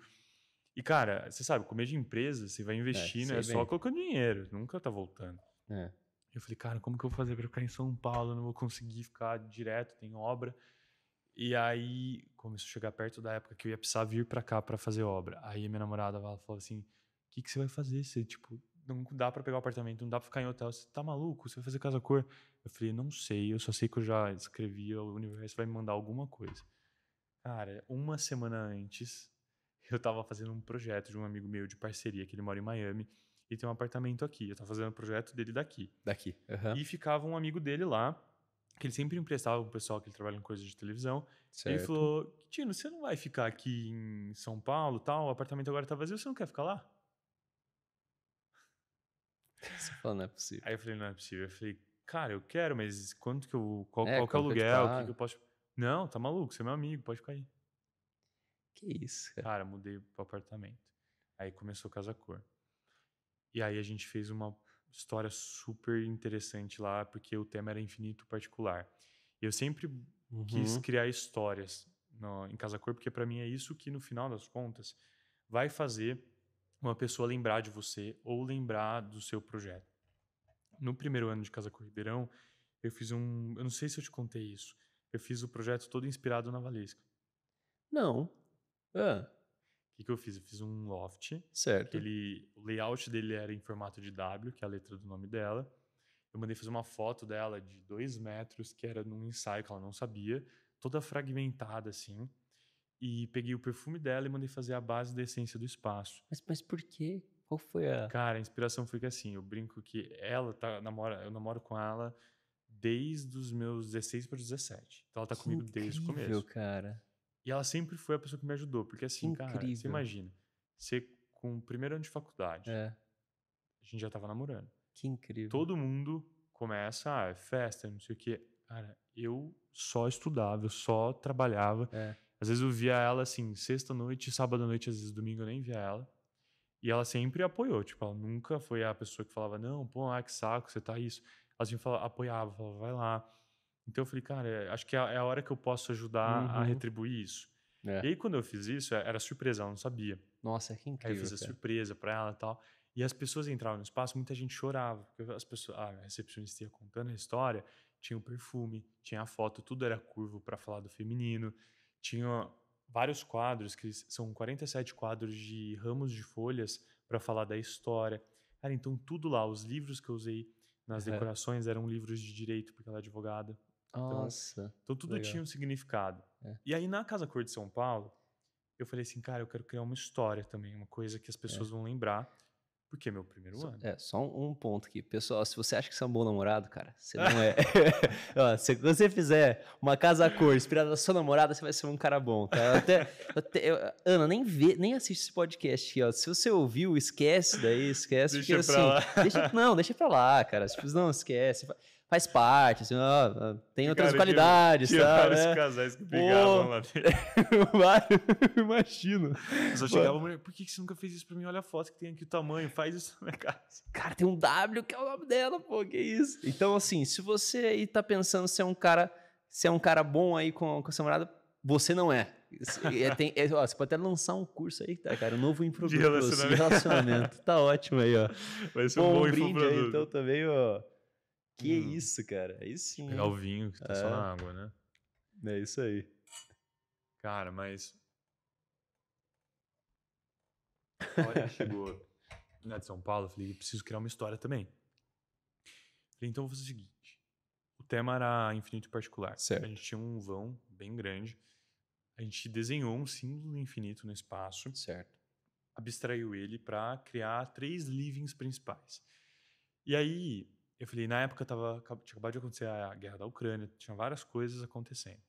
E, cara, você sabe, comer de empresa, você vai investindo, só colocando dinheiro, nunca tá voltando. Eu falei, cara, como que eu vou fazer pra ficar em São Paulo? Eu não vou conseguir ficar direto, tem obra. E aí, começou a chegar perto da época que eu ia precisar vir pra cá pra fazer obra. Aí, minha namorada falou assim, o que você vai fazer? Você, tipo, não dá pra pegar o apartamento, não dá pra ficar em hotel. Você tá maluco? Você vai fazer Casa Cor? Eu falei, não sei, eu só sei que eu já escrevi, o universo vai me mandar alguma coisa. Cara, uma semana antes, eu tava fazendo um projeto de um amigo meu de parceria, que ele mora em Miami, e tem um apartamento aqui. Eu tava fazendo o projeto dele daqui. E ficava um amigo dele lá, que ele sempre emprestava pro pessoal que ele trabalha em coisas de televisão. Ele falou, Tino, você não vai ficar aqui em São Paulo, tal? O apartamento agora tá vazio, você não quer ficar lá? Você falou, não é possível. Aí eu falei, não é possível. Eu falei, cara, eu quero, mas quanto que eu... Qual que é o aluguel? O que eu posso... Não, tá maluco, você é meu amigo, pode ficar aí. Que isso, cara. Cara, mudei pro apartamento. Aí começou Casa Cor. E aí a gente fez uma história super interessante lá, porque o tema era infinito particular. E eu sempre quis criar histórias em Casa Cor, porque pra mim é isso que, no final das contas, vai fazer uma pessoa lembrar de você ou lembrar do seu projeto. No primeiro ano de Casa Cor Ribeirão, eu fiz eu não sei se eu te contei isso, eu fiz o projeto todo inspirado na Valesca. Não. que eu fiz? Eu fiz um loft. Certo. O layout dele era em formato de W, que é a letra do nome dela. Eu mandei fazer uma foto dela de 2 metros, que era num ensaio que ela não sabia, toda fragmentada, assim. E peguei o perfume dela e mandei fazer a base da essência do espaço. Mas por quê? Qual foi a... Cara, a inspiração foi que assim, eu brinco que eu namoro com ela desde os meus 16 para 17. Então ela tá comigo desde o começo. Cara. E ela sempre foi a pessoa que me ajudou. Porque assim, cara, você imagina, você com o primeiro ano de faculdade, a gente já tava namorando. Que incrível. Todo mundo começa, é festa, não sei o quê. Cara, eu só estudava, eu só trabalhava. Às vezes eu via ela assim, sexta-noite, sábado-noite, às vezes domingo eu nem via ela. E ela sempre apoiou, tipo, ela nunca foi a pessoa que falava, não, pô, que saco, você tá isso. Ela sempre apoiava, falava, vai lá. Então eu falei, cara, acho que é a hora que eu posso ajudar a retribuir isso. E aí quando eu fiz isso, era surpresa, ela não sabia. Nossa, que incrível. Aí eu fiz a surpresa pra ela e tal. E as pessoas entravam no espaço, muita gente chorava. Porque as pessoas, a recepcionista ia contando a história, tinha o perfume, tinha a foto, tudo era curvo pra falar do feminino. Tinha vários quadros, que são 47 quadros de ramos de folhas para falar da história. Cara, então tudo lá, os livros que eu usei nas decorações eram livros de direito, porque ela é advogada. Nossa. Então tudo tinha um significado. E aí na Casa Cor de São Paulo, eu falei assim, cara, eu quero criar uma história também, uma coisa que as pessoas vão lembrar. Porque é meu primeiro ano. Só um ponto aqui. Pessoal, se você acha que você é um bom namorado, cara, você não é. Ó, se você fizer uma casa cor inspirada na sua namorada, você vai ser um cara bom, tá? Ana, nem assiste esse podcast aqui, ó. Se você ouviu, esquece daí, esquece. Deixa porque, pra assim, lá. deixa pra lá, cara. Tipo, não, esquece. Faz parte, assim, tem outras cara, qualidades, tinha sabe? vários casais que brigavam lá dentro. Imagino. Eu só chegava, mulher, por que você nunca fez isso pra mim? Olha a foto que tem aqui, o tamanho, faz isso na minha casa. Cara, tem um W que é o nome dela, pô, que isso? Então, assim, se você aí tá pensando se é um cara bom aí com a sua namorada, você não é. Você pode até lançar um curso aí, tá, cara? Um novo infoproduto de relacionamento. Tá ótimo aí, ó. Vai ser um bom brinde aí, então, também, ó. Que isso, cara. Aí sim. Pegar o vinho, que tá só na água, né? É isso aí. Cara, mas... Olha, chegou na de São Paulo, eu falei, eu preciso criar uma história também. Falei, então eu vou fazer o seguinte. O tema era infinito e particular. Certo. A gente tinha um vão bem grande. A gente desenhou um símbolo infinito no espaço. Certo. Abstraiu ele para criar 3 livings principais. E aí, eu falei, na época tinha acabado de acontecer a guerra da Ucrânia, tinha várias coisas acontecendo.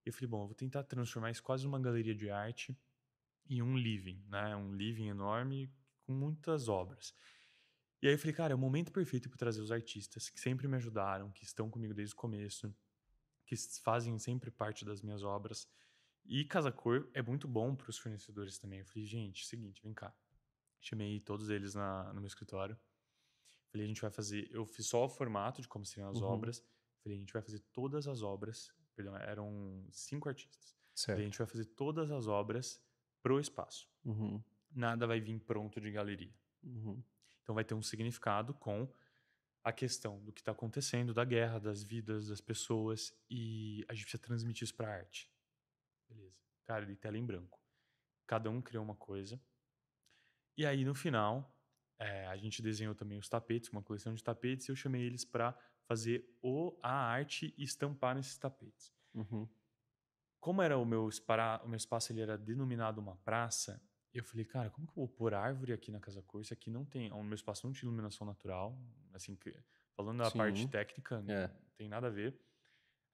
E eu falei, bom, eu vou tentar transformar isso quase numa galeria de arte em um living, né? Um living enorme com muitas obras. E aí eu falei, cara, é o momento perfeito para trazer os artistas que sempre me ajudaram, que estão comigo desde o começo, que fazem sempre parte das minhas obras. E Casa Cor é muito bom para os fornecedores também. Eu falei, gente, seguinte, vem cá. Chamei todos eles no meu escritório. Falei, a gente vai fazer... Eu fiz só o formato de como seriam as obras. Falei, a gente vai fazer todas as obras... Perdão, eram 5 artistas. Certo. Falei, a gente vai fazer todas as obras pro espaço. Nada vai vir pronto de galeria. Então vai ter um significado com a questão do que está acontecendo, da guerra, das vidas, das pessoas. E a gente precisa transmitir isso pra arte. Beleza. Cara, de tela em branco. Cada um criou uma coisa. E aí, no final... a gente desenhou também os tapetes, uma coleção de tapetes, e eu chamei eles para fazer a arte e estampar nesses tapetes. Como era o meu espaço, ele era denominado uma praça, eu falei, cara, como que eu vou pôr árvore aqui na Casa Cor? Isso aqui não tem... O meu espaço não tinha iluminação natural, assim, falando da parte técnica, não tem nada a ver.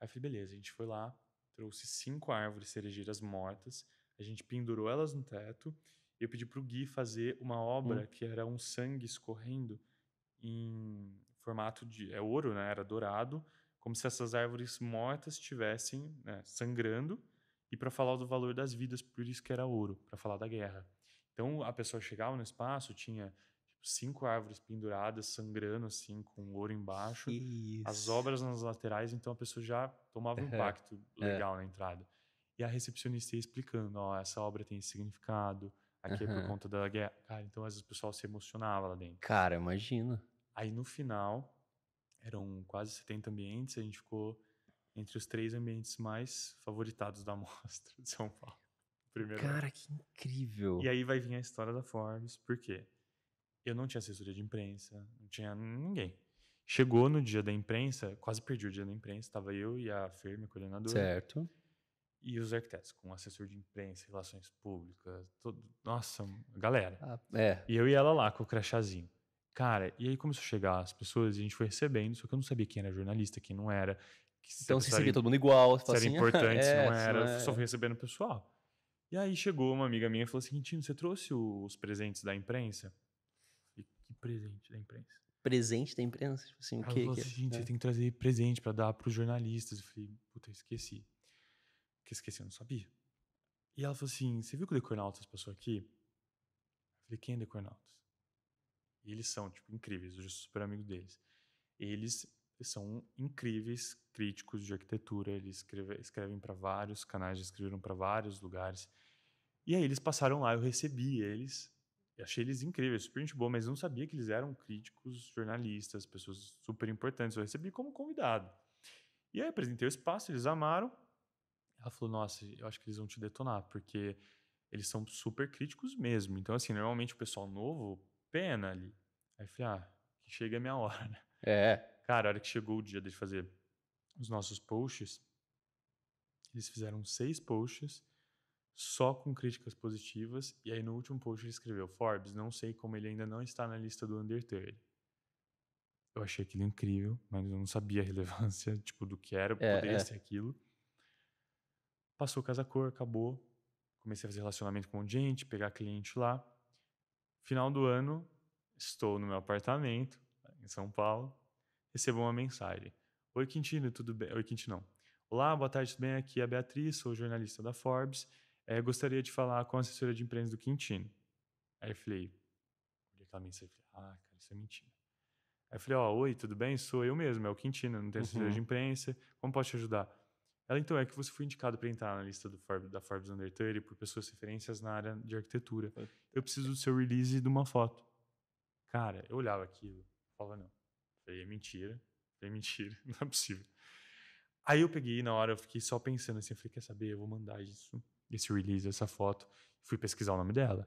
Aí eu falei, beleza, a gente foi lá, trouxe 5 árvores cerejeiras mortas, a gente pendurou elas no teto. Eu pedi pro Gui fazer uma obra que era um sangue escorrendo em formato de... ouro, né? Era dourado, como se essas árvores mortas estivessem, né, sangrando, e para falar do valor das vidas, por isso que era ouro, para falar da guerra. Então a pessoa chegava no espaço, tinha 5 árvores penduradas, sangrando assim, com ouro embaixo, as obras nas laterais, então a pessoa já tomava um impacto legal na entrada. E a recepcionista ia explicando, essa obra tem esse significado, aqui é por conta da guerra. Cara, então às vezes o pessoal se emocionava lá dentro. Cara, imagina. Aí no final, eram quase 70 ambientes, a gente ficou entre os 3 ambientes mais favoritados da mostra de São Paulo. Primeiro Cara, que incrível. E aí vai vir a história da Forbes, por quê? Eu não tinha assessoria de imprensa, não tinha ninguém. Chegou no dia da imprensa, quase perdi o dia da imprensa, estava eu e a Fer, minha coordenadora. Certo. E os arquitetos, com assessor de imprensa, relações públicas, nossa, galera. E eu e ela lá, com o crachazinho. Cara, e aí começou a chegar as pessoas e a gente foi recebendo, só que eu não sabia quem era jornalista, quem não era. Então você recebia todo mundo igual. Se era assim, importante, se não era, eu só fui recebendo o pessoal. E aí chegou uma amiga minha e falou assim, Tino, você trouxe os presentes da imprensa? Eu falei, que presente da imprensa? Presente da imprensa? Tipo assim, o quê? Ela falou assim, gente, você tem que trazer presente pra dar pros jornalistas. Eu falei, puta, eu esqueci. Porque esqueci, eu não sabia. E ela falou assim, você viu que o Decornautas passou aqui? Eu falei, quem é Decornautas? E eles são, tipo, incríveis, eu sou super amigo deles. Eles são incríveis críticos de arquitetura, eles escrevem para vários canais, escreveram para vários lugares. E aí eles passaram lá, eu recebi eles, eu achei eles incríveis, super gente boa, mas eu não sabia que eles eram críticos, jornalistas, pessoas super importantes. Eu recebi como convidado. E aí eu apresentei o espaço, eles amaram. Ela falou, nossa, eu acho que eles vão te detonar, porque eles são super críticos mesmo. Então, assim, normalmente o pessoal novo pena ali. Aí eu falei, que chega a minha hora, né? Cara, a hora que chegou o dia de fazer os nossos posts, eles fizeram 6 posts só com críticas positivas. E aí no último post ele escreveu, Forbes, não sei como ele ainda não está na lista do Under 30. Eu achei aquilo incrível, mas eu não sabia a relevância tipo, do que era, poderia ser aquilo. Passou Casa Cor, acabou. Comecei a fazer relacionamento com gente, pegar cliente lá. Final do ano, estou no meu apartamento, em São Paulo, recebo uma mensagem. Oi, Quintino, tudo bem? Oi, Quintino, não. Olá, boa tarde, tudo bem? Aqui é a Beatriz, sou jornalista da Forbes. Gostaria de falar com a assessora de imprensa do Quintino. Aí eu falei, olhei aquela mensagem e falei, cara, isso é mentira. Aí eu falei, oi, tudo bem? Sou eu mesmo, é o Quintino, não tenho assessoria de imprensa, como posso te ajudar? Ela, então, é que você foi indicado para entrar na lista da Forbes Under 30 por pessoas referências na área de arquitetura. Eu preciso do seu release de uma foto. Cara, eu olhava aquilo, falava, não. Falei, é mentira, não é possível. Aí eu peguei, na hora, eu fiquei só pensando assim, eu falei, quer saber, eu vou mandar isso, esse release, essa foto. Fui pesquisar o nome dela.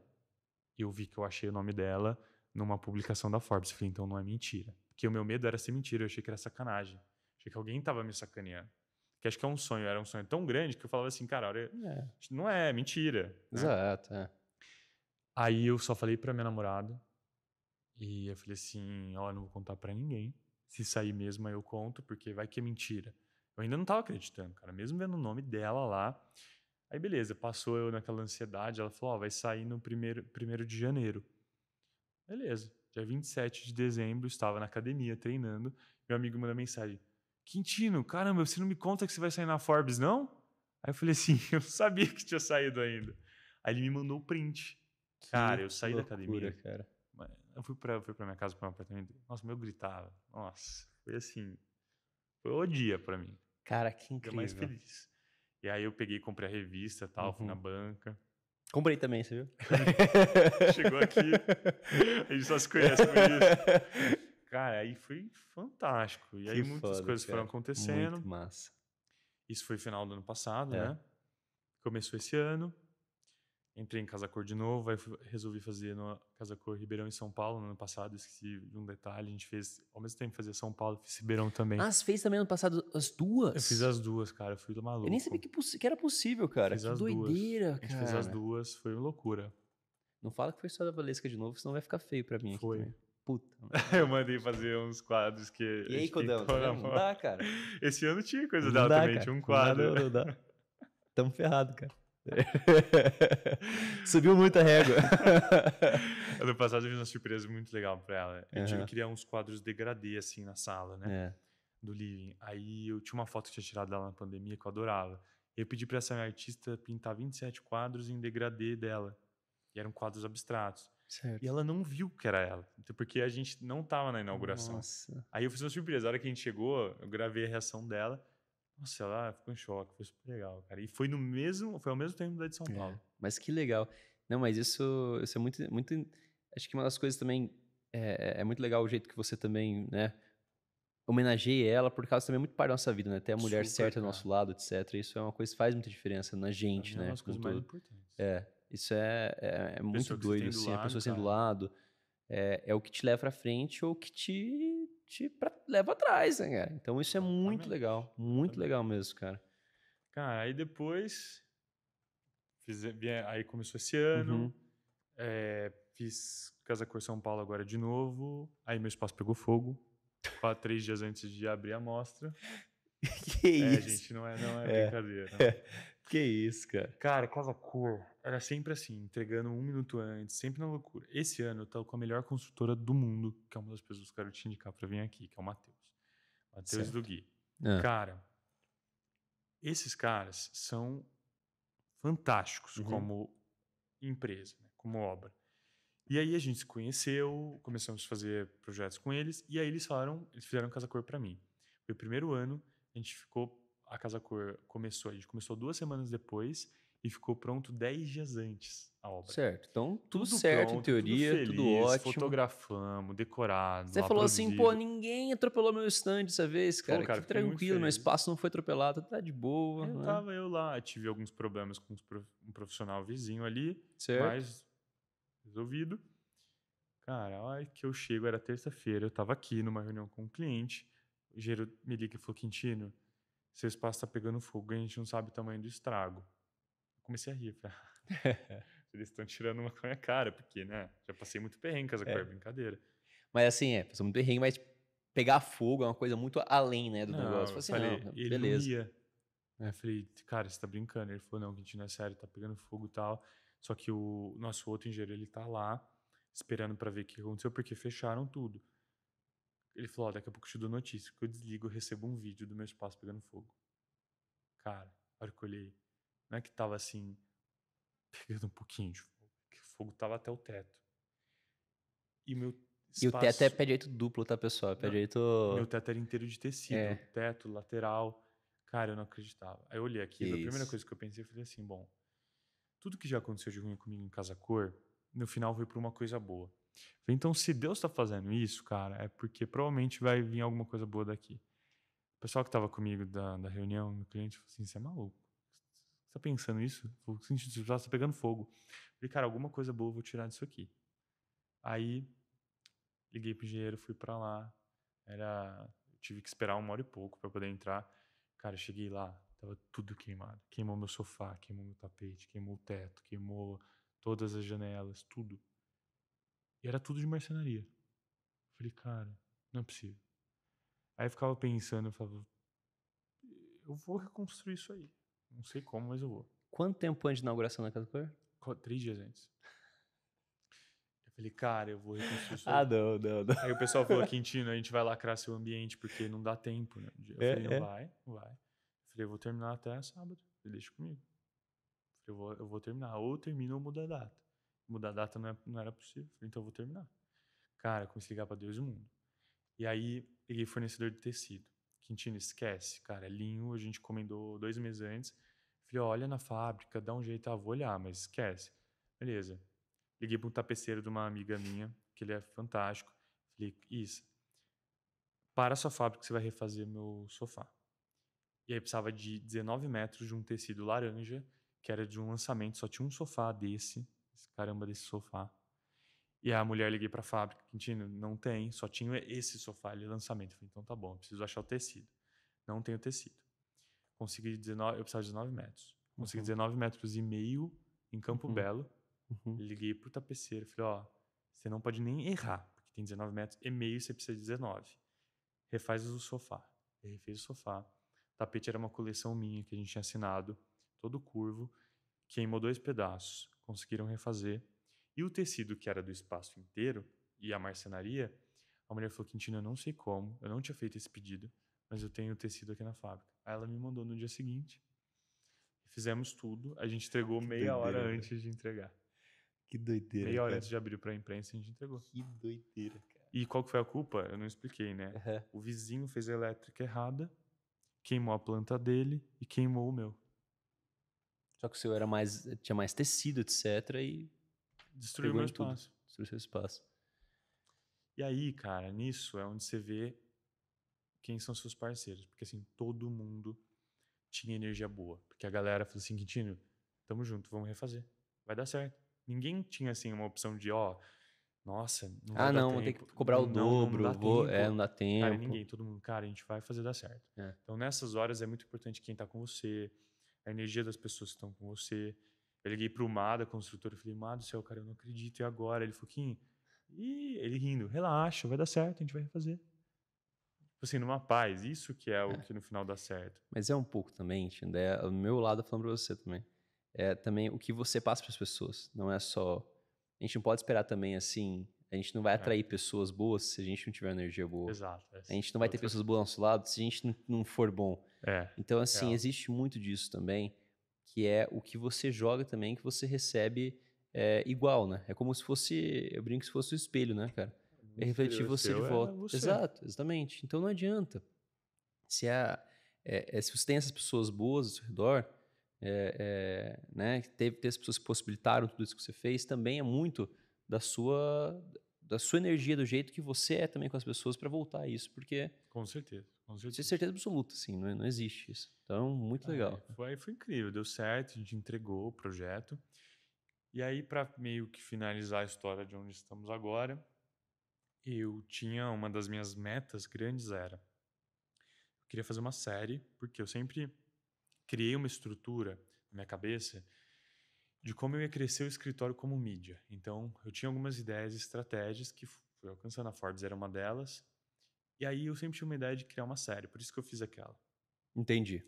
E eu vi que eu achei o nome dela numa publicação da Forbes. Falei, então não é mentira. Porque o meu medo era ser mentira, eu achei que era sacanagem. Achei que alguém tava me sacaneando. Que acho que é um sonho, era um sonho tão grande que eu falava assim, cara, não é mentira. Exato, Aí eu só falei pra minha namorada e eu falei assim, ó, não vou contar pra ninguém. Se sair mesmo, aí eu conto, porque vai que é mentira. Eu ainda não tava acreditando, cara, mesmo vendo o nome dela lá. Aí beleza, passou eu naquela ansiedade, ela falou, vai sair no 1º de janeiro. Beleza, dia 27 de dezembro, estava na academia treinando, meu amigo mandou mensagem, Quintino, caramba, você não me conta que você vai sair na Forbes, não? Aí eu falei assim, eu não sabia que tinha saído ainda. Aí ele me mandou o print. Cara, eu saí da academia. Cara. Eu fui pra minha casa, pro meu apartamento. Nossa, meu gritava. Nossa, foi assim. Foi o dia pra mim. Cara, que incrível. Fiquei mais feliz. E aí eu peguei, comprei a revista e tal, fui na banca. Comprei também, você viu? Chegou aqui, a gente só se conhece por isso. Cara, aí foi fantástico. E aí muitas coisas foram acontecendo. Muito massa. Isso foi final do ano passado, né? Começou esse ano. Entrei em Casa Cor de novo, aí resolvi fazer no Casa Cor Ribeirão em São Paulo no ano passado, esqueci de um detalhe, a gente fez, ao mesmo tempo fazia São Paulo, fiz Ribeirão também. Você fez também ano passado as duas? Eu fiz as duas, cara, eu fui do maluco. Eu nem sabia que era possível, cara, que doideira, cara. A gente fez as duas, foi uma loucura. Não fala que foi só da Valesca de novo, senão vai ficar feio pra mim foi. Aqui também. Puta. Eu mandei fazer uns quadros que... E aí, Codão, não dá, cara. Esse ano tinha coisa dela também, cara. tinha um quadro. Não dá. Tamo ferrado, cara. Subiu muito a régua. Ano passado eu fiz uma surpresa muito legal pra ela. Eu tive que criar uns quadros degradê assim na sala, né? Do living. Aí eu tinha uma foto que eu tinha tirado dela na pandemia que eu adorava. E eu pedi pra essa minha artista pintar 27 quadros em degradê dela. E eram quadros abstratos. Certo. E ela não viu que era ela. Porque a gente não tava na inauguração. Nossa. Aí eu fiz uma surpresa. A hora que a gente chegou, eu gravei a reação dela. Nossa, ela ficou em choque, foi super legal, cara. E foi ao mesmo tempo da de São Paulo. Mas que legal. Não, mas isso é muito... Acho que uma das coisas também é muito legal o jeito que você também, né? homenageie ela, por causa também é muito parte da nossa vida, né? Ter a mulher certa do nosso lado, etc. Isso é uma coisa que faz muita diferença na gente, né? É uma das coisas mais importantes. Isso é muito doido, assim. A pessoa sendo do lado é o que te leva pra frente ou que te leva atrás, né, cara? Então isso é muito legal. Muito legal mesmo, cara. Cara, aí depois... Aí começou esse ano. Fiz Casa Cor São Paulo agora de novo. Aí meu espaço pegou fogo. 3 dias antes de abrir a mostra. Que isso? Gente, não é brincadeira. Que isso, cara. Cara, Casa Cor era sempre assim, entregando 1 minuto antes, sempre na loucura. Esse ano eu tô com a melhor construtora do mundo, que é uma das pessoas que eu quero te indicar pra vir aqui, que é o Matheus. Matheus do Gui. Cara, esses caras são fantásticos como empresa, né, como obra. E aí a gente se conheceu, começamos a fazer projetos com eles, e aí eles fizeram Casa Cor pra mim. Foi o primeiro ano, a Casa Cor a gente começou 2 semanas depois e ficou pronto 10 dias antes a obra. Certo, então tudo certo pronto, em teoria, tudo ótimo. Fotografamos, decorado. Você falou assim, pô, ninguém atropelou meu stand dessa vez, cara. Que tranquilo, meu espaço não foi atropelado, tá de boa. Tava eu lá, tive alguns problemas com um profissional vizinho ali, certo. mas resolvido. Cara, a hora que eu chego, era terça-feira, eu tava aqui numa reunião com um cliente, o engenheiro me liga e falou, Quintino, seu espaço tá pegando fogo, a gente não sabe o tamanho do estrago. Eu comecei a rir, falei, eles estão tirando uma com a minha cara, porque, né, já passei muito perrengue com essa cor, brincadeira. Mas assim, passou muito perrengue, mas pegar fogo é uma coisa muito além, né, do negócio. Eu falei, ele beleza. não ia. Eu falei, cara, você tá brincando? Ele falou, não, Quintino, é sério, tá pegando fogo e tal. Só que o nosso outro engenheiro, ele tá lá, esperando pra ver o que aconteceu, porque fecharam tudo. Ele falou, daqui a pouco eu te dou notícia, que eu desligo, eu recebo um vídeo do meu espaço pegando fogo. Cara, a hora que eu olhei, não é que tava assim, pegando um pouquinho de fogo, que o fogo tava até o teto. E meu espaço... E o teto é pé direito duplo, tá, pessoal? Pé direito... Meu teto era inteiro de tecido, teto, lateral. Cara, eu não acreditava. Aí eu olhei aquilo, a primeira coisa que eu pensei, eu falei assim, bom, tudo que já aconteceu de ruim comigo em Casa Cor, no final foi por uma coisa boa. Falei, então, se Deus tá fazendo isso, cara, é porque provavelmente vai vir alguma coisa boa daqui. O pessoal que tava comigo da reunião, meu cliente, falou assim, você é maluco? Você tá pensando isso? Você tá pegando fogo. Falei, cara, alguma coisa boa eu vou tirar disso aqui. Aí, liguei pro engenheiro, fui pra lá. Tive que esperar 1 hora e pouco pra poder entrar. Cara, cheguei lá, tava tudo queimado. Queimou meu sofá, queimou meu tapete, queimou o teto, queimou todas as janelas, tudo. E era tudo de marcenaria. Falei, cara, não é possível. Aí eu ficava pensando, eu falava, eu vou reconstruir isso aí. Não sei como, mas eu vou. Quanto tempo antes da inauguração da Casa Cor? 3 dias antes. Eu falei, cara, eu vou reconstruir isso aí. Não. Aí o pessoal falou, Quintino, a gente vai lacrar seu ambiente porque não dá tempo, né? Eu falei, não vai. Eu falei, eu vou terminar até sábado. Ele deixa comigo. Eu falei, eu vou terminar. Ou eu termino ou mudo a data. Mudar a data não era possível. Eu falei, então eu vou terminar. Cara, comecei a ligar pra Deus e o mundo. E aí, peguei fornecedor de tecido. Quintino, esquece. Cara, linho, a gente encomendou 2 meses antes. Falei, olha na fábrica, dá um jeito, vou olhar, mas esquece. Beleza. Liguei para um tapeceiro de uma amiga minha, que ele é fantástico. Falei, isso, para a sua fábrica que você vai refazer meu sofá. E aí precisava de 19 metros de um tecido laranja, que era de um lançamento, só tinha um sofá desse sofá. E a mulher, liguei pra fábrica, Quintino, não tem, só tinha esse sofá ali, lançamento. Eu falei, então tá bom, eu preciso achar o tecido. Não tenho tecido. Consegui 19, eu precisava de 19 metros. Consegui 19 metros e meio em Campo Belo. Liguei pro tapeceiro, falei, você não pode nem errar, porque tem 19 metros e meio e você precisa de 19. Refaz o sofá. Ele refez o sofá. O tapete era uma coleção minha que a gente tinha assinado, todo curvo. Queimou 2 pedaços. Conseguiram refazer. E o tecido que era do espaço inteiro e a marcenaria, a mulher falou, Quintino, eu não sei como, eu não tinha feito esse pedido, mas eu tenho o tecido aqui na fábrica. Aí ela me mandou no dia seguinte. Fizemos tudo. A gente entregou meia hora antes de entregar. Que doideira, Meia hora antes de abrir pra imprensa, a gente entregou. Que doideira, cara. E qual que foi a culpa? Eu não expliquei, né? O vizinho fez a elétrica errada, queimou a planta dele e queimou o meu. Só que o seu tinha mais tecido, etc. E destruiu meu espaço. Destruiu seu espaço. E aí, cara, nisso é onde você vê quem são seus parceiros. Porque, assim, todo mundo tinha energia boa. Porque a galera falou assim, Quintino, tamo junto, vamos refazer. Vai dar certo. Ninguém tinha, assim, uma opção de, nossa, não vai dar tempo. Vou ter que cobrar o dobro. Não dá tempo. Cara, ninguém, todo mundo, cara, a gente vai fazer dar certo. Então, nessas horas, é muito importante quem tá com você, a energia das pessoas que estão com você. Eu liguei pro Mada, construtor, e falei, Mada do céu, cara, eu não acredito, e agora? Ele falou, Kim, e ele rindo, relaxa, vai dar certo, a gente vai refazer. Tipo assim, numa paz, isso que é o que no final dá certo. Mas é um pouco também, Xandé, o meu lado falando pra você também. É também o que você passa pras pessoas, não é só... A gente não pode esperar também, assim, a gente não vai atrair pessoas boas se a gente não tiver energia boa. Exato. A gente não vai ter pessoas boas ao nosso lado se a gente não for bom. Então, assim, existe muito disso também, que é o que você joga também, que você recebe igual, né? É como se fosse, eu brinco que se fosse o espelho, né, cara? É refletir você de volta. Exato, exatamente. Então não adianta. Se você tem essas pessoas boas ao seu redor, né, ter as pessoas que possibilitaram tudo isso que você fez, também é muito da sua energia, do jeito que você é também com as pessoas para voltar a isso, porque... Com certeza. Tinha certeza absoluta, assim, não existe isso. Então, muito legal. Foi incrível, deu certo, a gente entregou o projeto. E aí, para meio que finalizar a história de onde estamos agora, eu tinha uma das minhas metas grandes eu queria fazer uma série, porque eu sempre criei uma estrutura na minha cabeça de como eu ia crescer o escritório como mídia. Então, eu tinha algumas ideias e estratégias que fui alcançando, a Forbes era uma delas. E aí eu sempre tinha uma ideia de criar uma série, por isso que eu fiz aquela. Entendi.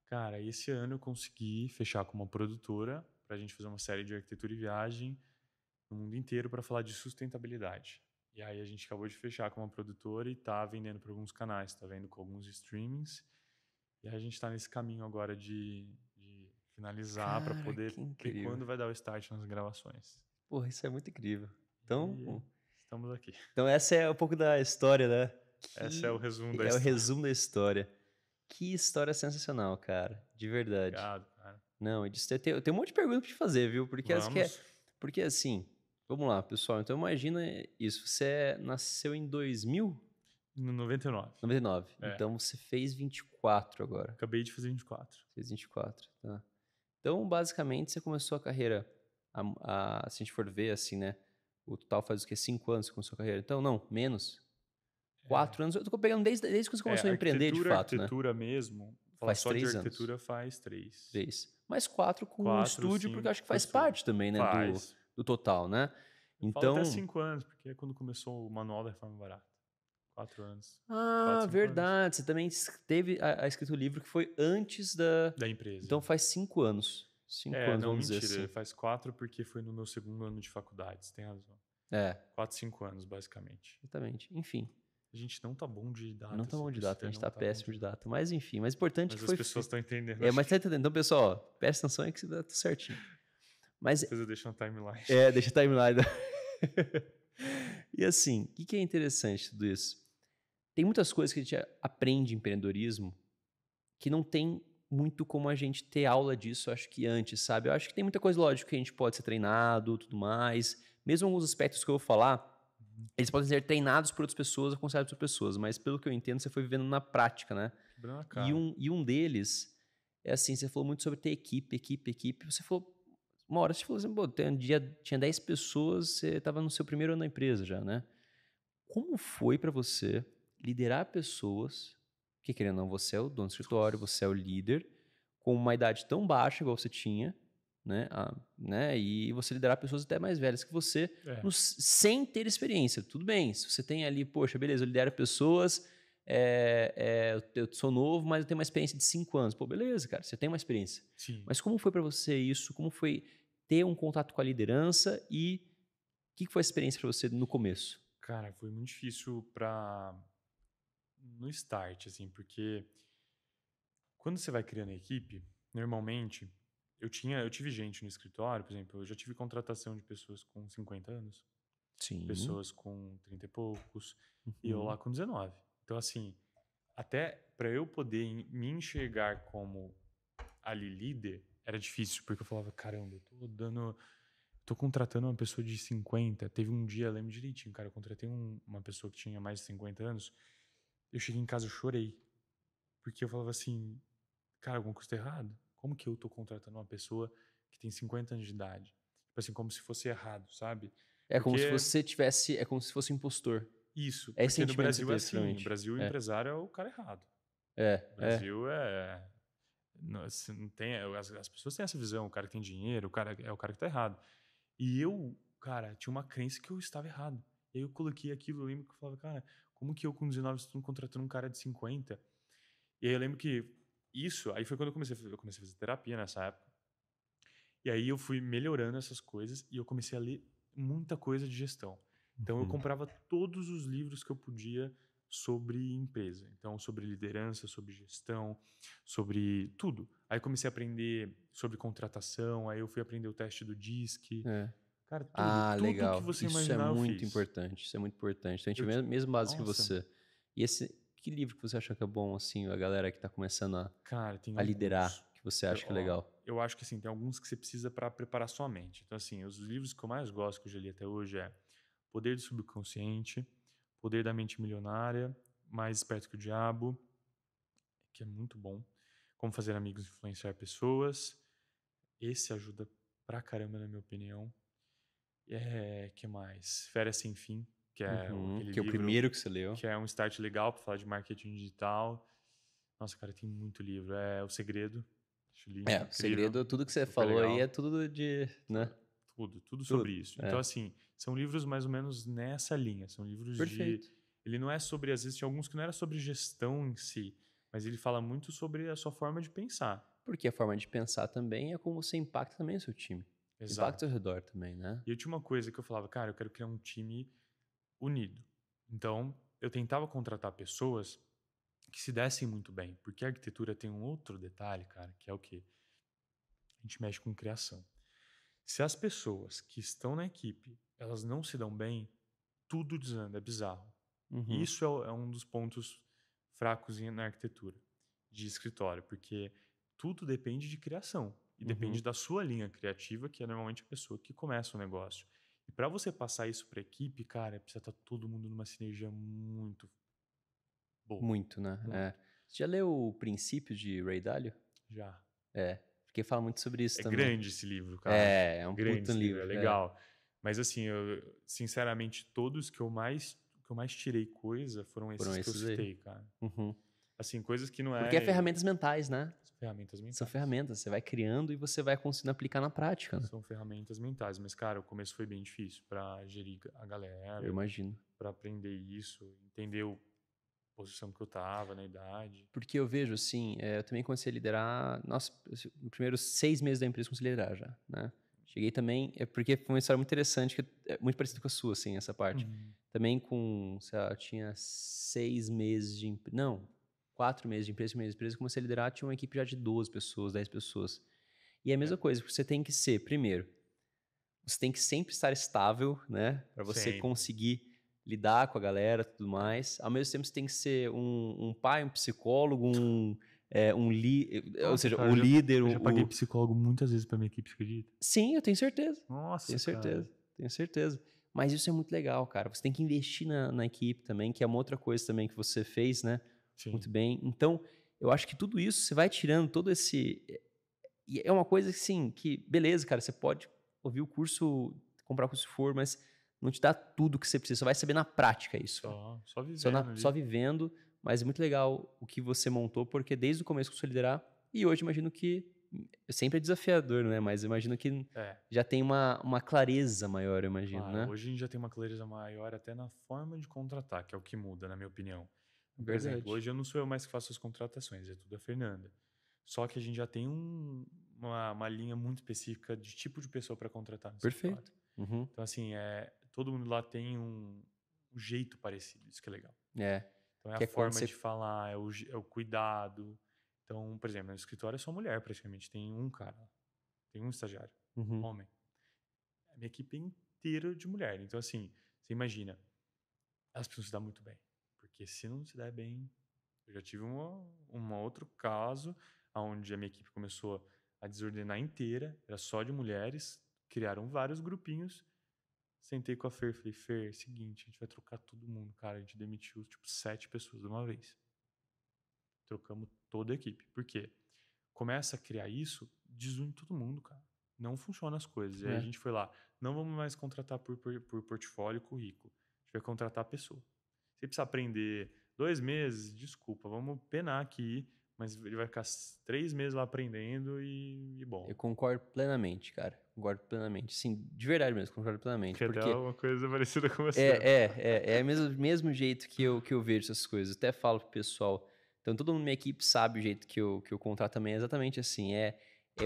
Cara, esse ano eu consegui fechar com uma produtora pra gente fazer uma série de arquitetura e viagem no mundo inteiro para falar de sustentabilidade. E aí a gente acabou de fechar com uma produtora e tá vendendo para alguns canais, tá vendo com alguns streamings. E aí a gente tá nesse caminho agora de finalizar para poder ver quando vai dar o start nas gravações. Porra, isso é muito incrível. Então, estamos aqui. Então essa é um pouco da história, né? Esse é o resumo da história. É o resumo da história. Que história sensacional, cara. De verdade. Obrigado, cara. Não, eu tenho um monte de perguntas pra te fazer, viu? Porque assim, vamos lá, pessoal. Então imagina isso. Você nasceu em 2000? No 99. 99. Então você fez 24 agora. Acabei de fazer 24. Fez 24, tá. Então, basicamente, você começou a carreira, se a gente for ver assim, né? O total faz o quê? 5 anos que você começou a carreira? Então, não, menos. 4 anos. Eu tô pegando desde que você começou a empreender, de fato, arquitetura mesmo. Faz só 3 de anos. arquitetura faz 3. 3. Mais 4 com o estúdio, porque eu acho que faz parte também, né? Do total, né? Então... Falo até 5 anos, porque é quando começou o Manual da Reforma Barata. 4 anos. Verdade. Anos. Você também teve a escrita do livro que foi antes da empresa. Então faz 5 anos. 5 anos, não, vamos mentira, dizer assim. Faz 4 porque foi no meu 2º ano de faculdade, você tem razão. 4, 5 anos, basicamente. Exatamente. Enfim. A gente não tá bom de data. Não tá bom de data, a gente tá péssimo de data. Mas enfim, mas importante que foi... Mas as pessoas estão entendendo. Mas tá entendendo. Então, pessoal, presta atenção aí que dá tudo certinho. Mas... Depois eu deixo na timeline. Deixa a timeline. E assim, o que é interessante tudo isso? Tem muitas coisas que a gente aprende em empreendedorismo que não tem muito como a gente ter aula disso, acho que antes, sabe? Eu acho que tem muita coisa, lógico, que a gente pode ser treinado, tudo mais. Mesmo alguns aspectos que eu vou falar, eles podem ser treinados por outras pessoas, aconselhados por pessoas, mas pelo que eu entendo, você foi vivendo na prática, né? E um deles é assim, você falou muito sobre ter equipe. Você falou, uma hora você falou assim, pô, tinha 10 pessoas, você estava no seu primeiro ano na empresa já, né? Como foi para você liderar pessoas, que querendo ou não, você é o dono do escritório, você é o líder, com uma idade tão baixa igual você tinha, né? E você liderar pessoas até mais velhas que você, sem ter experiência. Tudo bem, se você tem ali, poxa, beleza, eu lidero pessoas, eu sou novo, mas eu tenho uma experiência de 5 anos. Pô, beleza, cara, você tem uma experiência. Sim. Mas como foi para você isso? Como foi ter um contato com a liderança e o que foi a experiência para você no começo? Cara, foi muito difícil no start, assim, porque quando você vai criando a equipe, normalmente, eu tive gente no escritório, por exemplo, eu já tive contratação de pessoas com 50 anos, Sim. Pessoas com 30 e poucos, e eu lá com 19. Então, assim, até para eu poder me enxergar como ali líder, era difícil, porque eu falava, caramba, eu tô contratando uma pessoa de 50. Teve um dia, eu lembro direitinho, cara, eu contratei uma pessoa que tinha mais de 50 anos. eu cheguei em casa e chorei. Porque eu falava assim, cara, alguma coisa tá errado. Como que eu tô contratando uma pessoa que tem 50 anos de idade? Tipo assim, como se fosse errado, sabe? É como se Porque você tivesse. É como se fosse um impostor. isso, É esse porque no sentimento que você Brasil é teve, assim, no provavelmente. Brasil o empresário é o cara errado. No É. Brasil não tem, as pessoas têm essa visão, o cara que tem dinheiro, o cara é o cara que tá errado. E eu, cara, tinha uma crença que eu estava errado. E aí eu coloquei aquilo, eu lembro que eu falava, cara, como que eu com 19 estou contratando um cara de 50? E aí eu lembro que isso, aí foi quando eu comecei a fazer terapia nessa época. E aí eu fui melhorando essas coisas e eu comecei a ler muita coisa de gestão. Então eu comprava todos os livros que eu podia sobre empresa. Então sobre liderança, sobre gestão, sobre tudo. Aí comecei a aprender sobre contratação, aí eu fui aprender o teste do DISC. É. Cara, Ah, tudo que legal. você Isso é imaginar eu muito fiz. importante. Isso é muito importante. Então, a gente Eu, tem a mesma base que nossa, você. E que livro que você acha que é bom, assim, a galera que tá começando cara, tem a liderar, alguns. que você acha que é legal? Eu acho que assim, tem alguns que você precisa para preparar sua mente. Então, assim, os livros que eu mais gosto, que eu já li até hoje, é Poder do Subconsciente, Poder da Mente Milionária, Mais Esperto que o Diabo, que é muito bom. Como Fazer Amigos e Influenciar Pessoas. Esse ajuda pra caramba, na minha opinião. Que mais? Férias Sem Fim, que é aquele Que é o livro primeiro que você leu. que é um start legal para falar de marketing digital. Nossa, cara, tem muito livro. É O Segredo. Acho O incrível. segredo, tudo que você Super falou aí é legal. tudo de, né? Tudo sobre Tudo. isso. Então, assim, são livros mais ou menos nessa linha. São livros de... Perfeito. Ele não é sobre... Às vezes, tinha alguns que não era sobre gestão em si, mas ele fala muito sobre a sua forma de pensar. Porque a forma de pensar também é como você impacta também o seu time. Impacta ao Exato. redor também, né? E eu tinha uma coisa que eu falava, cara, eu quero criar um time unido. Então, eu tentava contratar pessoas que se dessem muito bem. Porque a arquitetura tem um outro detalhe, cara, que é o quê? A gente mexe com criação. Se as pessoas que estão na equipe, elas não se dão bem, tudo desanda, é bizarro. E Uhum. isso é um dos pontos fracos na arquitetura de escritório, porque tudo depende de criação e depende da sua linha criativa, que é normalmente a pessoa que começa o negócio. E para você passar isso para a equipe, cara, precisa estar todo mundo numa sinergia muito boa. Muito, né? Muito. Você já leu O Princípio de Ray Dalio? Já. Porque fala muito sobre isso É também. grande esse livro, cara. É É um grande puta esse livro, é livro. legal. Mas assim, eu, sinceramente, todos que eu mais tirei coisa foram Foram esses que eu esses aí. citei, cara. Uhum. Assim, coisas que não Porque é é. ferramentas mentais, né? São ferramentas São mentais. ferramentas. Você vai criando e você vai conseguindo aplicar na prática, né? São ferramentas mentais. Mas, cara, o começo foi bem difícil pra gerir a Eu galera, imagino. pra aprender isso, entender a posição que eu tava na idade. Porque eu vejo, assim, eu também comecei a liderar... Nossa, nos primeiros 6 meses da empresa eu comecei a liderar já, né? Cheguei também... porque foi uma história muito interessante, que é muito parecida com a sua, assim, essa parte. Também com, sei lá, eu tinha 6 meses de... Não, 4 meses de empresa, comecei a liderar, tinha uma equipe já de 12 pessoas, 10 pessoas. E é a mesma coisa, você tem que ser, primeiro, você tem que sempre estar estável, né? Para você Sempre. conseguir lidar com a galera e tudo mais. Ao mesmo tempo, você tem que ser um pai, um psicólogo, ou seja, cara, o líder. Eu já paguei psicólogo muitas vezes pra minha equipe, você acredita? Sim, eu tenho certeza. Nossa, Tenho certeza. cara. Tenho certeza. Mas isso é muito legal, cara. Você tem que investir na equipe também, que é uma outra coisa também que você fez, né? Sim. Muito bem. Então, eu acho que tudo isso, você vai tirando todo esse... E é uma coisa assim, que beleza, cara, você pode ouvir o curso, comprar o curso se for, mas não te dá tudo que você precisa. Você vai saber na prática isso. Só vivendo. Só vivendo, mas é muito legal o que você montou, porque desde o começo começou a liderar, e hoje imagino que sempre é desafiador, né? Mas imagino que já tem uma clareza maior, eu imagino, Claro, né? hoje a gente já tem uma clareza maior até na forma de contratar, que é o que muda, na minha opinião. Por Verdade. exemplo, hoje eu não sou eu mais que faço as contratações, é tudo a Fernanda. Só que a gente já tem uma linha muito específica de tipo de pessoa para contratar no Perfeito. escritório. Uhum. Então, assim, todo mundo lá tem um jeito parecido, isso que é legal. Então, é que a forma de falar, é o cuidado. Então, por exemplo, no escritório é só mulher praticamente, tem um cara, tem um estagiário, homem. A minha equipe é inteira de mulher. Então, assim, você imagina, elas precisam se dar muito bem. Porque se não se der bem... Eu já tive um outro caso onde a minha equipe começou a desordenar inteira, era só de mulheres, criaram vários grupinhos, Sentei com a Fer, falei, Fer, seguinte, a gente vai trocar todo mundo, cara. A gente demitiu, tipo, 7 pessoas de uma vez. Trocamos toda a equipe. Por quê? Começa a criar isso, desune todo mundo, cara. Não funciona as coisas. E aí a gente foi lá, não vamos mais contratar por portfólio e currículo. A gente vai contratar a pessoa. Você precisa aprender 2 meses, desculpa, vamos penar aqui, mas ele vai ficar 3 meses lá aprendendo e bom. Eu concordo plenamente, cara. Concordo plenamente. Sim, de verdade mesmo, concordo plenamente. Porque até uma coisa parecida com você. É o mesmo jeito que eu vejo essas coisas. Até falo pro pessoal. Então, todo mundo na minha equipe sabe o jeito que eu contrato também. É exatamente assim. É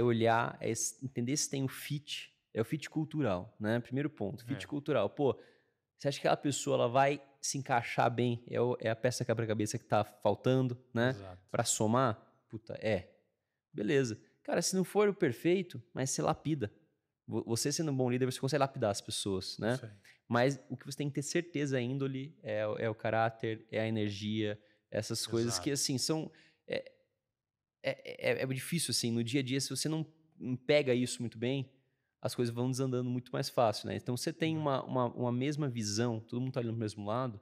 olhar, entender se tem o fit. É o fit cultural, né? Primeiro ponto, fit cultural. Pô, você acha que aquela pessoa ela vai se encaixar bem? É a peça quebra-cabeça que tá faltando, né? Para somar? Puta, beleza. Cara, se não for o perfeito, mas você lapida. Você sendo um bom líder, você consegue lapidar as pessoas, né? Mas o que você tem que ter certeza, a índole, é o caráter, é a energia, essas coisas que, assim, são... É difícil, assim, no dia a dia, se você não pega isso muito bem, as coisas vão desandando muito mais fácil, né? Então, você tem uma mesma visão, todo mundo tá olhando pro mesmo lado,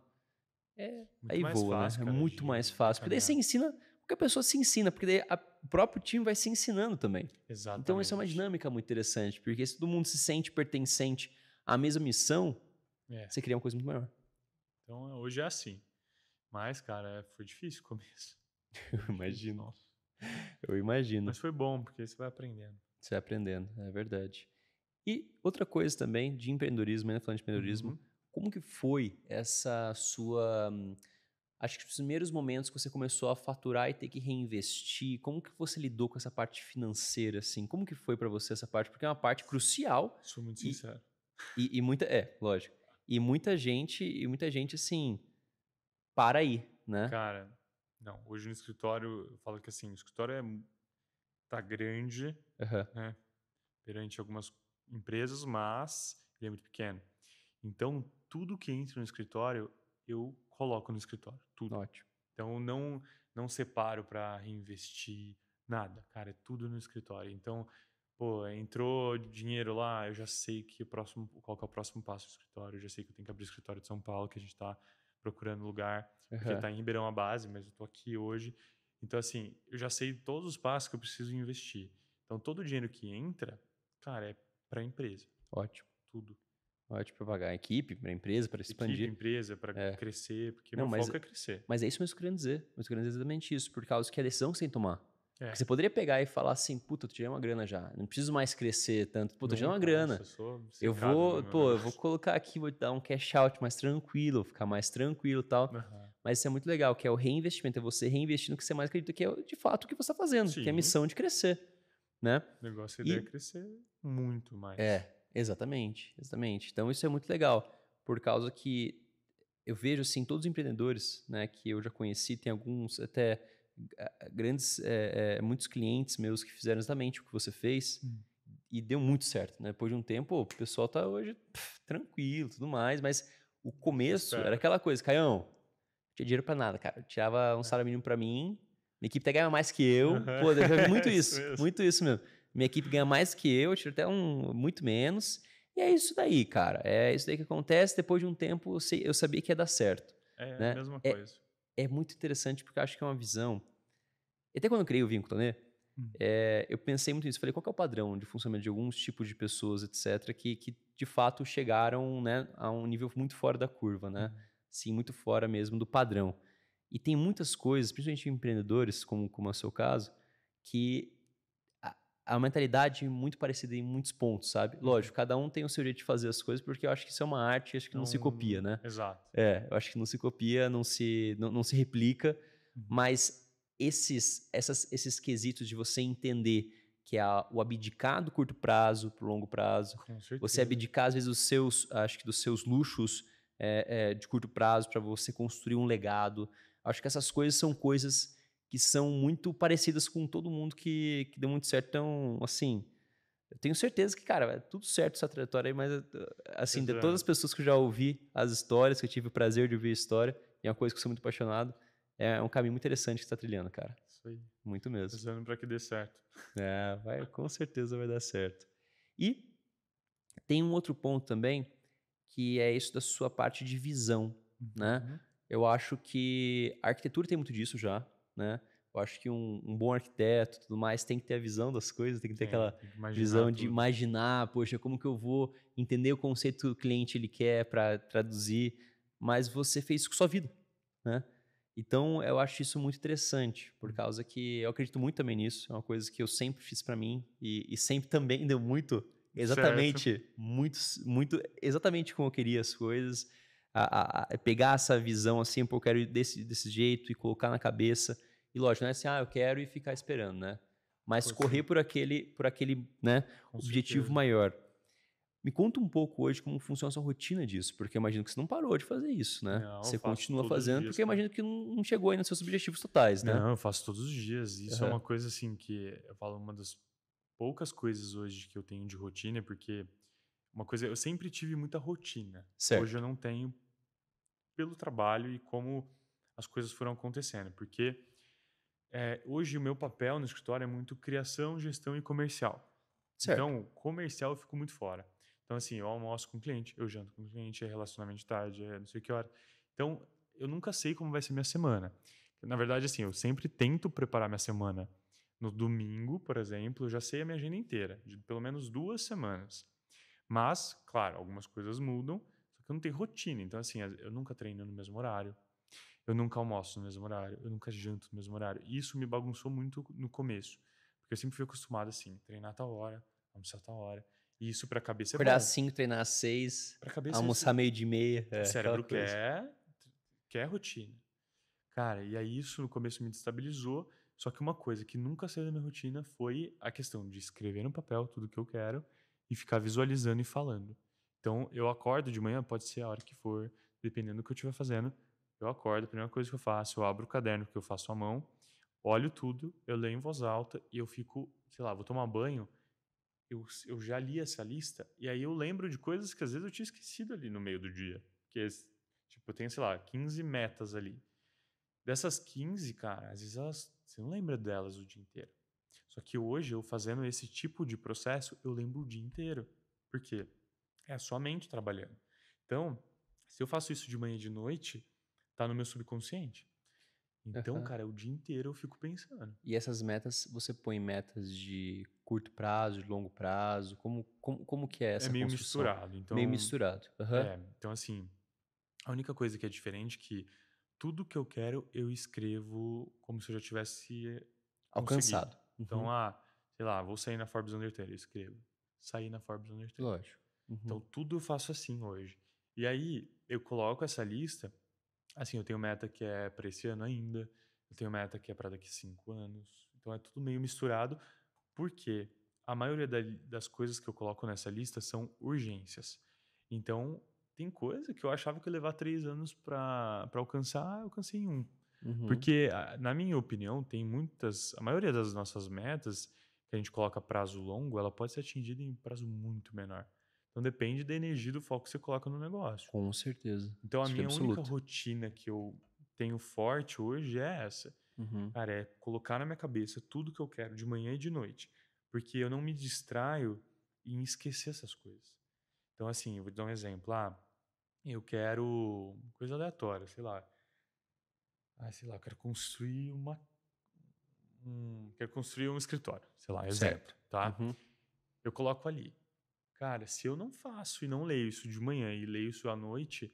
aí voa, né? É muito mais fácil. Porque daí você ensina... Porque a pessoa se ensina, porque daí o próprio time vai se ensinando também. Exatamente. Então, essa é uma dinâmica muito interessante, porque se todo mundo se sente pertencente à mesma missão, você cria uma coisa muito maior. Então, hoje é assim. Mas, cara, foi difícil o começo. Eu imagino. Nossa. Eu imagino. Mas foi bom, porque você vai aprendendo. Você vai aprendendo, é verdade. E outra coisa também de empreendedorismo, ainda falando de empreendedorismo, como que foi essa sua... Acho que os primeiros momentos que você começou a faturar e ter que reinvestir, como que você lidou com essa parte financeira, assim? Como que foi para você essa parte? Porque é uma parte crucial. Sou muito sincero. E muita... lógico. E muita gente, assim, para aí, né? Cara, não. Hoje no escritório, eu falo que assim, o escritório tá grande, né? Perante algumas empresas, mas ele é muito pequeno. Então, tudo que entra no escritório, eu coloco no escritório, tudo. Ótimo. Então, não separo para reinvestir nada, cara, é tudo no escritório. Então, pô, entrou dinheiro lá, eu já sei qual que é o próximo passo do escritório, eu já sei que eu tenho que abrir o escritório de São Paulo, que a gente está procurando lugar, porque está em Ribeirão a base, mas eu tô aqui hoje. Então, assim, eu já sei todos os passos que eu preciso investir. Então, todo o dinheiro que entra, cara, é para a empresa. Ótimo. Tudo. Ótimo para pagar a equipe, para a empresa, para expandir. Equipe, empresa, para crescer, porque meu foco é crescer. Mas é isso mesmo que eu queria dizer. Eu queria dizer exatamente isso, por causa que é a decisão que você tem que tomar. Porque você poderia pegar e falar assim, puta, eu tirei uma grana já, não preciso mais crescer tanto, puta, eu tirei uma grana. Eu vou colocar aqui, vou dar um cash out mais tranquilo, ficar mais tranquilo e tal. Mas isso é muito legal, que é o reinvestimento, é você reinvestir no que você mais acredita, que é de fato o que você está fazendo, que é a missão de crescer, né? O negócio é crescer muito mais. Exatamente. Então isso é muito legal, por causa que eu vejo assim, todos os empreendedores, né, que eu já conheci, tem alguns até grandes, muitos clientes meus que fizeram exatamente o que você fez e deu muito certo, né? Depois de um tempo, o pessoal tá hoje tranquilo, tudo mais, mas o começo era aquela coisa, Caião, não tinha dinheiro pra nada, cara. Eu tirava um salário mínimo pra mim, minha equipe até ganhava mais que eu, pô, eu já vi muito isso mesmo. Minha equipe ganha mais que eu tiro até muito menos, e é isso daí, cara. É isso daí que acontece, depois de um tempo eu sabia que ia dar certo. É a mesma coisa. É muito interessante porque eu acho que é uma visão... Até quando eu criei o Vinho com Tonê, eu pensei muito nisso. Falei, qual que é o padrão de funcionamento de alguns tipos de pessoas, etc., que de fato chegaram, né, a um nível muito fora da curva, né? Sim, muito fora mesmo do padrão. E tem muitas coisas, principalmente empreendedores, como é o seu caso, que a mentalidade é muito parecida em muitos pontos, sabe? Lógico, cada um tem o seu jeito de fazer as coisas, porque eu acho que isso é uma arte, acho que não se copia, né? Exato. Eu acho que não se copia, não se replica, mas esses quesitos de você entender que é o abdicar do curto prazo para o longo prazo, você abdicar às vezes dos seus luxos de curto prazo para você construir um legado. Acho que essas coisas são coisas que são muito parecidas com todo mundo que deu muito certo. Então, assim, eu tenho certeza que, cara, é tudo certo essa trajetória aí, mas, assim, de todas as pessoas que eu já ouvi as histórias, que eu tive o prazer de ouvir a história, e é uma coisa que eu sou muito apaixonado, é um caminho muito interessante que você está trilhando, cara. Isso aí. Muito mesmo. Precisando para que dê certo. Com certeza vai dar certo. E tem um outro ponto também, que é isso da sua parte de visão, né? Eu acho que a arquitetura tem muito disso já, né? Eu acho que um bom arquiteto e tudo mais tem que ter a visão das coisas, tem que ter aquela visão de imaginar, poxa, como que eu vou entender o conceito que o cliente ele quer para traduzir, mas você fez isso com sua vida, né? Então, eu acho isso muito interessante, por causa que eu acredito muito também nisso, é uma coisa que eu sempre fiz para mim e sempre também deu muito, exatamente, muito, exatamente como eu queria as coisas, pegar essa visão assim, pô, eu quero ir desse jeito e colocar na cabeça. E lógico, não é assim, eu quero e ficar esperando, né? Mas correr por aquele né, objetivo maior. Me conta um pouco hoje como funciona a sua rotina disso, porque eu imagino que você não parou de fazer isso, né? Não, você continua fazendo, dias, porque eu imagino que não chegou ainda nos seus objetivos totais, né? Não, eu faço todos os dias. Isso é uma coisa assim que eu falo, uma das poucas coisas hoje que eu tenho de rotina, porque uma coisa, eu sempre tive muita rotina. Certo. Hoje eu não tenho pelo trabalho e como as coisas foram acontecendo, porque hoje o meu papel no escritório é muito criação, gestão e comercial. Certo. Então, comercial eu fico muito fora. Então, assim, eu almoço com o cliente, eu janto com o cliente, é relacionamento de tarde, é não sei que hora. Então, eu nunca sei como vai ser minha semana. Na verdade, assim, eu sempre tento preparar minha semana no domingo, por exemplo, eu já sei a minha agenda inteira, de pelo menos 2 semanas. Mas, claro, algumas coisas mudam, só que eu não tenho rotina. Então, assim, eu nunca treino no mesmo horário, eu nunca almoço no mesmo horário, eu nunca janto no mesmo horário. E isso me bagunçou muito no começo, porque eu sempre fui acostumado assim, treinar a tal hora, almoçar a tal hora. E isso pra cabeça acordar é bom. Às 5, treinar às 6, pra cabeça almoçar meio de meia. O cérebro coisa. quer rotina. Cara, e aí isso no começo me destabilizou. Só que uma coisa que nunca saiu da minha rotina foi a questão de escrever no papel tudo que eu quero e ficar visualizando e falando. Então, eu acordo de manhã, pode ser a hora que for, dependendo do que eu estiver fazendo. Eu acordo, a primeira coisa que eu faço, eu abro o caderno que eu faço à mão, olho tudo, eu leio em voz alta e eu fico, sei lá, vou tomar banho, eu já li essa lista e aí eu lembro de coisas que às vezes eu tinha esquecido ali no meio do dia. Porque, tipo, eu tenho, sei lá, 15 metas ali. Dessas 15, cara, às vezes você não lembra delas o dia inteiro. Só que hoje, eu fazendo esse tipo de processo, eu lembro o dia inteiro. Por quê? É a sua mente trabalhando. Então, se eu faço isso de manhã e de noite, tá no meu subconsciente. Então, cara, o dia inteiro eu fico pensando. E essas metas, você põe metas de curto prazo, de longo prazo? Como que é essa meio construção? misturado. Então, Meio misturado. Então, assim, a única coisa que é diferente é que tudo que eu quero, eu escrevo como se eu já tivesse conseguido. Alcançado. Então, sei lá, vou sair na Forbes Undertale, eu escrevo. Sair na Forbes Undertale. Lógico. Então, tudo eu faço assim hoje. E aí, eu coloco essa lista, assim, eu tenho meta que é para esse ano ainda, eu tenho meta que é para daqui a 5 anos. Então, é tudo meio misturado, porque a maioria das coisas que eu coloco nessa lista são urgências. Então, tem coisa que eu achava que ia levar 3 anos para alcançar, eu alcancei em 1. Porque, na minha opinião, a maioria das nossas metas que a gente coloca prazo longo, ela pode ser atingida em prazo muito menor. Então depende da energia e do foco que você coloca no negócio. Com certeza. Então a Isso é minha única absoluto. rotina que eu tenho forte hoje é essa. Cara, é colocar na minha cabeça tudo que eu quero de manhã e de noite. Porque eu não me distraio em esquecer essas coisas. Então, assim, eu vou te dar um exemplo. Eu quero coisa aleatória, sei lá. Eu quero construir quero construir um escritório, sei lá, exemplo, tá? Eu coloco ali. Cara, se eu não faço e não leio isso de manhã e leio isso à noite,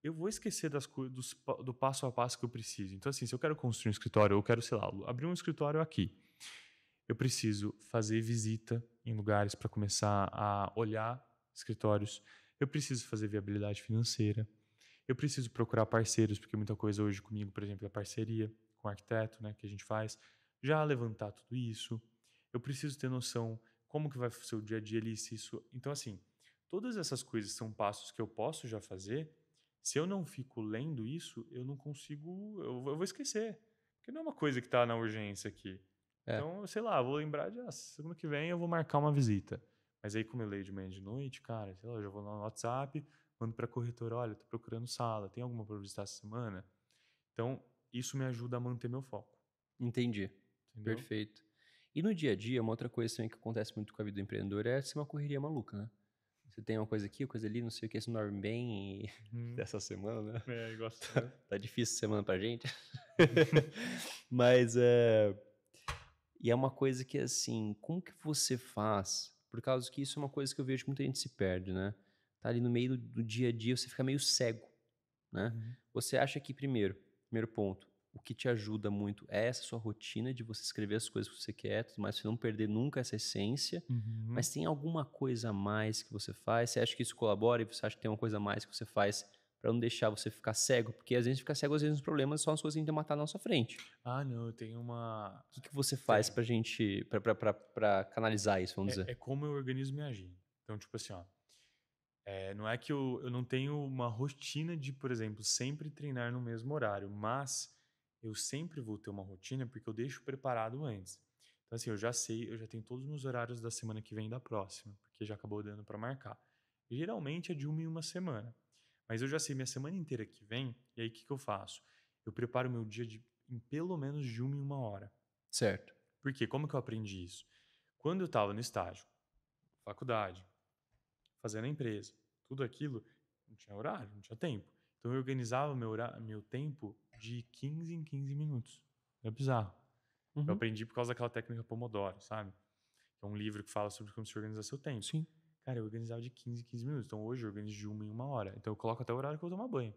eu vou esquecer das coisas, do passo a passo que eu preciso. Então, assim, se eu quero construir um escritório, ou eu quero, sei lá, abrir um escritório aqui, eu preciso fazer visita em lugares para começar a olhar escritórios. Eu preciso fazer viabilidade financeira. Eu preciso procurar parceiros, porque muita coisa hoje comigo, por exemplo, é parceria com arquiteto, né, que a gente faz. Já levantar tudo isso. Eu preciso ter noção como que vai ser o dia a dia ali, se isso... Então, assim, todas essas coisas são passos que eu posso já fazer. Se eu não fico lendo isso, eu não consigo... Eu vou esquecer. Porque não é uma coisa que está na urgência aqui. Então, sei lá, eu vou lembrar de semana que vem eu vou marcar uma visita. Mas aí, como eu leio de manhã e de noite, cara, sei lá, eu já vou lá no WhatsApp, mando para a corretora, olha, estou procurando sala, tem alguma para visitar essa semana? Então, isso me ajuda a manter meu foco. Entendi. Entendeu? Perfeito. E no dia a dia, uma outra coisa também que acontece muito com a vida do empreendedor é ser uma correria maluca, né? Você tem uma coisa aqui, uma coisa ali, não sei o que, você não dorme bem dessa semana, né? Eu gosto. Tá difícil semana pra gente. Mas e é uma coisa que, assim, como que você faz? Por causa que isso é uma coisa que eu vejo que muita gente se perde, né? Tá ali no meio do dia a dia, você fica meio cego, né? Você acha que, primeiro ponto, o que te ajuda muito é essa sua rotina de você escrever as coisas que você quer, mas você não perder nunca essa essência. Mas tem alguma coisa a mais que você faz? Você acha que isso colabora e você acha que tem uma coisa a mais que você faz para não deixar você ficar cego? Porque às vezes ficar cego, às vezes os problemas são as coisas que a gente tem que matar na nossa frente. Não, eu tenho uma... O que você faz pra gente, pra canalizar isso, vamos dizer? É como o organismo agir. Então, tipo assim, ó, não é que eu não tenho uma rotina de, por exemplo, sempre treinar no mesmo horário, mas eu sempre vou ter uma rotina porque eu deixo preparado antes. Então, assim, eu já tenho todos os meus horários da semana que vem e da próxima, porque já acabou dando para marcar. E, geralmente é de uma em uma semana. Mas eu já sei minha semana inteira que vem, e aí o que eu faço? Eu preparo meu dia em pelo menos de uma em uma hora. Certo. Por quê? Como que eu aprendi isso? Quando eu estava no estágio, faculdade, fazendo a empresa, tudo aquilo, não tinha horário, não tinha tempo. Então eu organizava meu tempo de 15 em 15 minutos. É bizarro. Eu aprendi por causa daquela técnica Pomodoro, sabe? É um livro que fala sobre como se organizar seu tempo. Sim. Cara, eu organizava de 15 em 15 minutos. Então hoje eu organizo de uma em uma hora. Então eu coloco até o horário que eu vou tomar banho.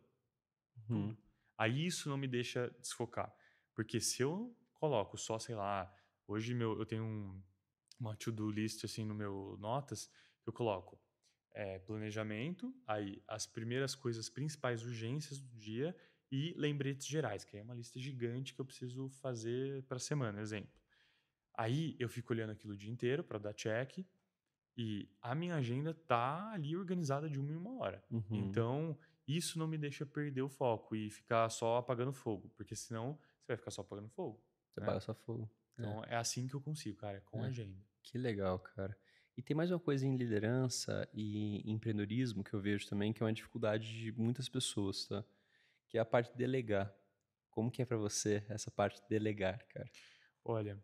Tudo. Aí isso não me deixa desfocar. Porque se eu coloco só, sei lá, hoje eu tenho uma to-do list assim no meu Notas, eu coloco planejamento, aí as primeiras coisas principais, urgências do dia e lembretes gerais, que é uma lista gigante que eu preciso fazer para a semana, exemplo. Aí eu fico olhando aquilo o dia inteiro para dar check e a minha agenda tá ali organizada de uma em uma hora. Então, isso não me deixa perder o foco e ficar só apagando fogo, porque senão você vai ficar só apagando fogo. Você apaga só fogo. Então, é assim que eu consigo, cara, com agenda. Que legal, cara. E tem mais uma coisa em liderança e empreendedorismo que eu vejo também, que é uma dificuldade de muitas pessoas, tá? Que é a parte de delegar. Como que é pra você essa parte de delegar, cara? Olha,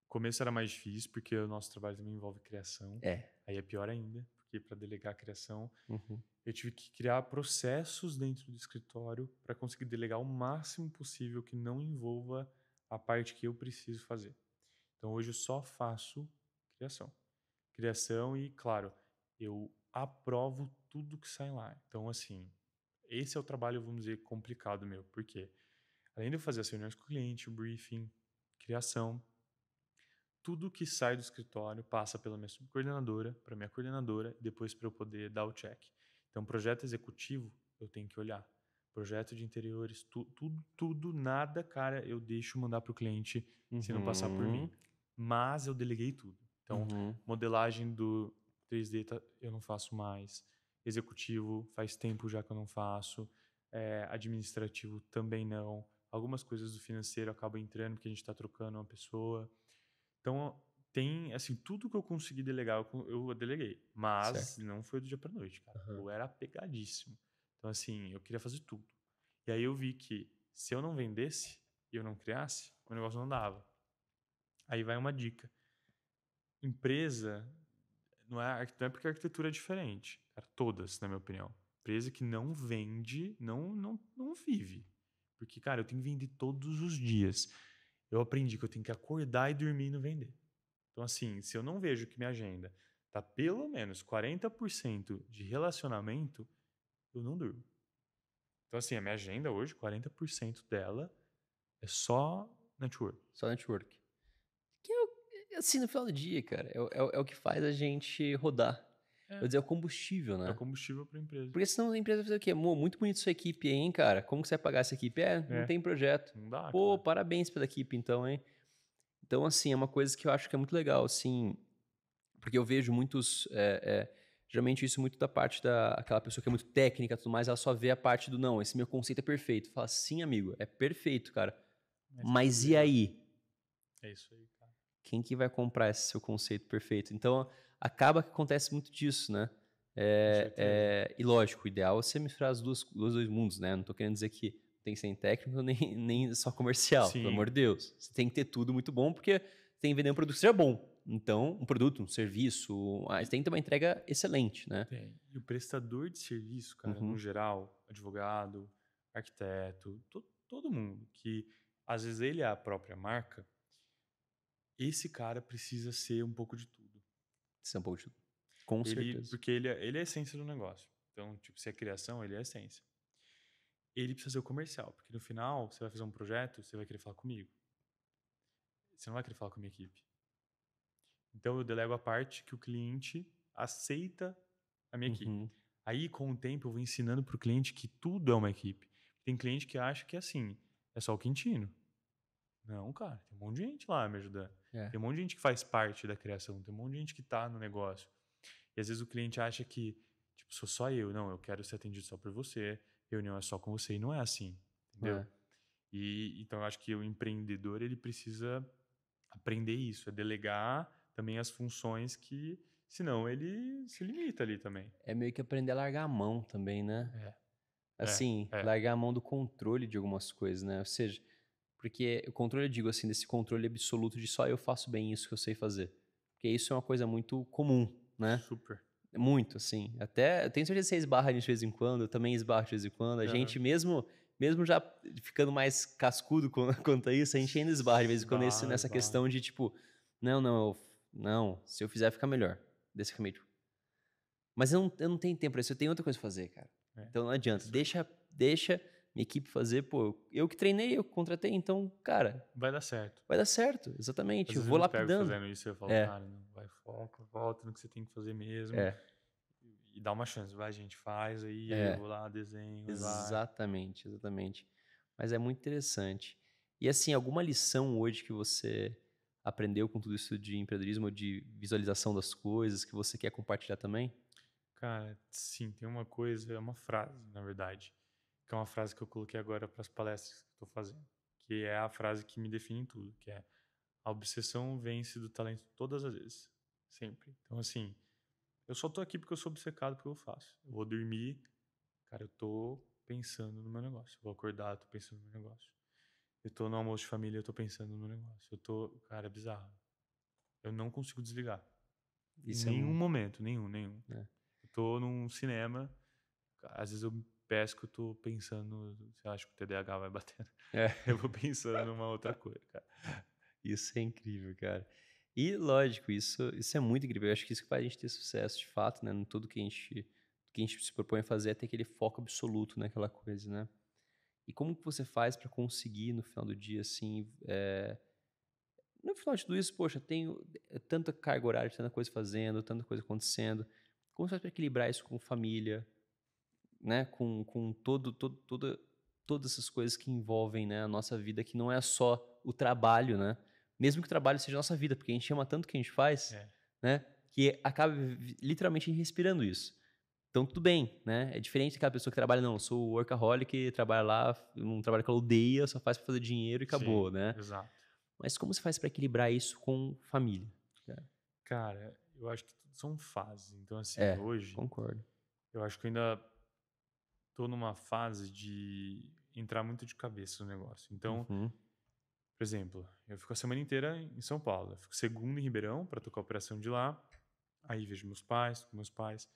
começo era mais difícil, porque o nosso trabalho também envolve criação. Aí é pior ainda, porque para delegar a criação, eu tive que criar processos dentro do escritório para conseguir delegar o máximo possível que não envolva a parte que eu preciso fazer. Então hoje eu só faço criação. Criação e, claro, eu aprovo tudo que sai lá. Então, assim, esse é o trabalho, vamos dizer, complicado meu. Por quê? Além de eu fazer as reuniões com o cliente, o briefing, criação, tudo que sai do escritório passa pela minha subcoordenadora, para minha coordenadora, e depois para eu poder dar o check. Então, projeto executivo, eu tenho que olhar. Projeto de interiores, tudo, nada, cara, eu deixo mandar para o cliente se não passar por mim. Mas eu deleguei tudo. Então, modelagem do 3D eu não faço mais. Executivo, faz tempo já que eu não faço. Administrativo também não. Algumas coisas do financeiro acabam entrando porque a gente está trocando uma pessoa. Então, tem, assim, tudo que eu consegui delegar, eu deleguei. Mas não foi do dia pra noite, cara. Eu era apegadíssimo. Então, assim, eu queria fazer tudo. E aí eu vi que se eu não vendesse e eu não criasse, o negócio não dava. Aí vai uma dica. Empresa, não é porque a arquitetura é diferente. Cara, todas, na minha opinião. Empresa que não vende, não vive. Porque, cara, eu tenho que vender todos os dias. Eu aprendi que eu tenho que acordar e dormir e não vender. Então, assim, se eu não vejo que minha agenda tá pelo menos 40% de relacionamento, eu não durmo. Então, assim, a minha agenda hoje, 40% dela é só network. Só network. Que assim, no final do dia, cara, é o que faz a gente rodar. Vou dizer, é o combustível, né? É o combustível para a empresa. Porque senão a empresa vai fazer o quê? Muito bonito sua equipe aí, hein, cara? Como que você vai pagar essa equipe? Não tem projeto. Não dá, Pô, cara. parabéns pela equipe, então, hein? Então, assim, é uma coisa que eu acho que é muito legal, assim, porque eu vejo muitos, geralmente isso muito da parte aquela pessoa que é muito técnica e tudo mais, ela só vê a parte do, não, esse meu conceito é perfeito. Fala, sim, amigo, é perfeito, cara. Mas e aí? É isso aí, cara. Quem que vai comprar esse seu conceito perfeito? Então, acaba que acontece muito disso, né? E lógico, o ideal é você misturar os dois mundos, né? Não tô querendo dizer que tem que ser técnico nem só comercial, pelo amor de Deus. Você tem que ter tudo muito bom, porque você tem que vender um produto que seja bom. Então, um produto, um serviço, tem que ter uma entrega excelente, né? Tem. E o prestador de serviço, cara, no geral, advogado, arquiteto, todo mundo que às vezes ele é a própria marca, esse cara precisa ser um pouco de tudo. Ser um pouco de tudo. Com certeza. Porque ele é a essência do negócio. Então, tipo, se é criação, ele é a essência. Ele precisa ser o comercial, porque no final, você vai fazer um projeto, você vai querer falar comigo. Você não vai querer falar com a minha equipe. Então, eu delego a parte que o cliente aceita a minha equipe. Aí, com o tempo, eu vou ensinando para o cliente que tudo é uma equipe. Tem cliente que acha que, assim, é só o Quintino. Não, cara, tem um monte de gente lá me ajudando. Tem um monte de gente que faz parte da criação, tem um monte de gente que tá no negócio. E às vezes o cliente acha que, tipo, sou só eu. Não, eu quero ser atendido só por você, reunião é só com você. E não é assim, entendeu? E então eu acho que o empreendedor, ele precisa aprender isso, é delegar também as funções que, senão ele se limita ali também. É meio que aprender a largar a mão também, né? Assim, largar a mão do controle de algumas coisas, né? Ou seja, porque o controle, eu digo assim, desse controle absoluto de só eu faço bem isso que eu sei fazer. Porque isso é uma coisa muito comum, né? Super. Muito, assim. Até, eu tenho certeza que você esbarra de vez em quando, eu também esbarro de vez em quando. A gente, mesmo já ficando mais cascudo quanto a isso, a gente ainda esbarra de vez em quando nessa questão de, tipo, não, se eu fizer fica melhor. Desse meio, tipo. Mas eu não tenho tempo pra isso, eu tenho outra coisa pra fazer, cara. Então não adianta, deixa minha equipe fazer, pô, eu que treinei, eu que contratei, então, cara... Vai dar certo. Vai dar certo, exatamente. Eu vou lapidando. Pego fazendo isso, eu falo, cara, não, vai, foca, volta no que você tem que fazer mesmo. E dá uma chance, vai, gente, faz aí, eu vou lá, desenho, exatamente. Mas é muito interessante. E assim, alguma lição hoje que você aprendeu com tudo isso de empreendedorismo, de visualização das coisas, que você quer compartilhar também? Cara, sim, tem uma coisa, é uma frase, na verdade, que é uma frase que eu coloquei agora para as palestras que eu estou fazendo, que é a frase que me define em tudo, que é: a obsessão vence do talento todas as vezes, sempre. Então, assim, eu só tô aqui porque eu sou obcecado pelo que eu faço. Eu vou dormir, cara, eu tô pensando no meu negócio. Eu vou acordar, eu tô pensando no meu negócio. Eu tô no almoço de família, eu tô pensando no meu negócio. Cara, é bizarro. Eu não consigo desligar. Isso Em nenhum momento, nenhum. É. Eu tô num cinema, às vezes eu pesco, eu tô pensando, você acha que o TDAH vai bater? Eu vou pensando numa outra coisa, cara. Isso é incrível, cara. E, lógico, isso é muito incrível. Eu acho que isso que faz a gente ter sucesso, de fato, né? Em tudo que a gente se propõe a fazer é ter aquele foco absoluto naquela coisa, né? E como que você faz para conseguir, no final do dia, assim... No final de tudo isso, poxa, tenho tanta carga horária, tanta coisa fazendo, tanta coisa acontecendo. Como você faz para equilibrar isso com família, né? Com todas essas coisas que envolvem, né, a nossa vida, que não é só o trabalho, né? Mesmo que o trabalho seja a nossa vida, porque a gente ama tanto o que a gente faz, né? Que acaba literalmente respirando isso. Então, tudo bem, né? É diferente daquela pessoa que trabalha, não, eu sou workaholic, trabalha lá, um trabalho que ela odeia, só faz para fazer dinheiro e acabou, Sim, né? Exato. Mas como você faz para equilibrar isso com família? Cara, eu acho que tudo são fases. Então, assim, hoje, concordo. eu acho que eu ainda tô numa fase de entrar muito de cabeça no negócio. Então, por exemplo, eu fico a semana inteira em São Paulo. Eu fico segunda em Ribeirão para tocar a operação de lá. Aí vejo meus pais, com meus pais.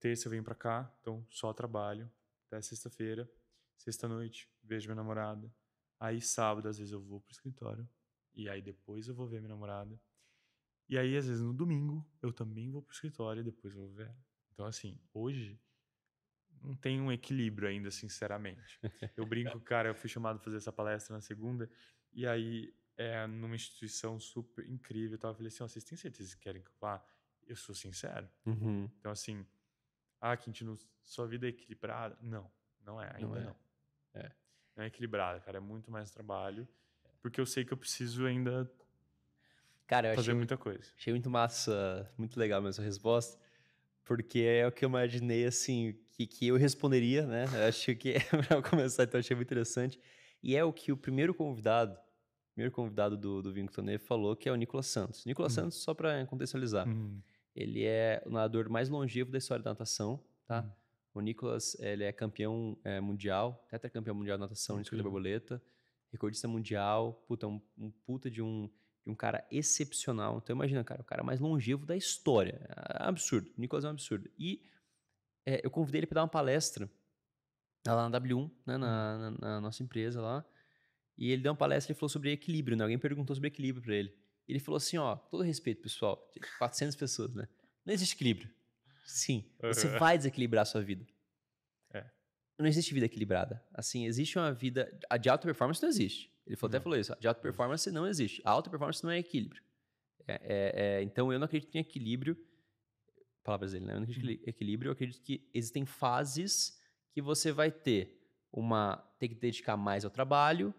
Terça eu venho para cá, então só trabalho até sexta-feira. Sexta-noite vejo minha namorada. Aí sábado às vezes eu vou pro escritório. E aí depois eu vou ver minha namorada. E aí às vezes no domingo eu também vou pro escritório e depois eu vou ver ela. Então assim, hoje não tem um equilíbrio ainda, sinceramente. Eu brinco, cara, eu fui chamado a fazer essa palestra na segunda, e aí numa instituição super incrível, eu falei assim, vocês têm certeza que querem que eu vá? Eu sou sincero. Então assim, Quintino, sua vida é equilibrada? Não é, ainda não. Não é equilibrada, cara, é muito mais trabalho, porque eu sei que eu preciso ainda fazer muita coisa. Achei muito massa, muito legal mesmo a resposta, porque é o que eu imaginei, assim, que eu responderia, né? Eu acho que, para começar, então, achei muito interessante. E é o que o primeiro convidado do Vinho com Tonê falou, que é o Nicolas Santos. Nicolas Santos, só para contextualizar, ele é o nadador mais longevo da história da natação, tá? O Nicolas, ele é campeão mundial, tetracampeão mundial de natação de 50 borboleta, recordista mundial, puta, um puta de um de um cara excepcional. Então, imagina, cara, o cara mais longevo da história. É absurdo. O Nicolas é um absurdo. E eu convidei ele para dar uma palestra lá na W1, né, na nossa empresa lá. E ele deu uma palestra e falou sobre equilíbrio, né? Alguém perguntou sobre equilíbrio para ele. Ele falou assim, ó, todo respeito, pessoal, 400 pessoas, né? Não existe equilíbrio. Sim, você vai desequilibrar a sua vida. Não existe vida equilibrada. Assim, existe uma vida... A de alta performance não existe. Ele até falou isso. A de alta performance não existe. A alta performance não é equilíbrio. Então, eu não acredito em equilíbrio. Palavras dele, né? Eu não acredito em equilíbrio. Eu acredito que existem fases que você vai ter que dedicar mais ao trabalho,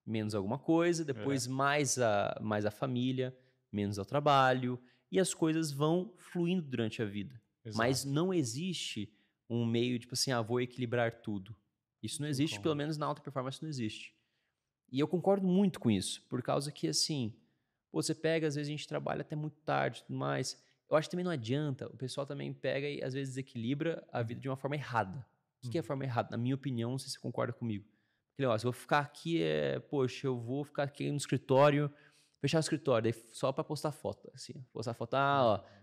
menos alguma coisa, depois mais a família, menos ao trabalho, e as coisas vão fluindo durante a vida. Exato. Mas não existe um meio, tipo assim, vou equilibrar tudo. Isso não existe, pelo menos na alta performance não existe. E eu concordo muito com isso, por causa que, assim, você pega, às vezes a gente trabalha até muito tarde e tudo mais. Eu acho que também não adianta, o pessoal também pega e às vezes desequilibra a vida de uma forma errada. O que é a forma errada? Na minha opinião, não sei se você concorda comigo. Porque, se eu vou ficar aqui, eu vou ficar aqui no escritório, fechar o escritório, daí só pra postar foto, assim. Postar foto,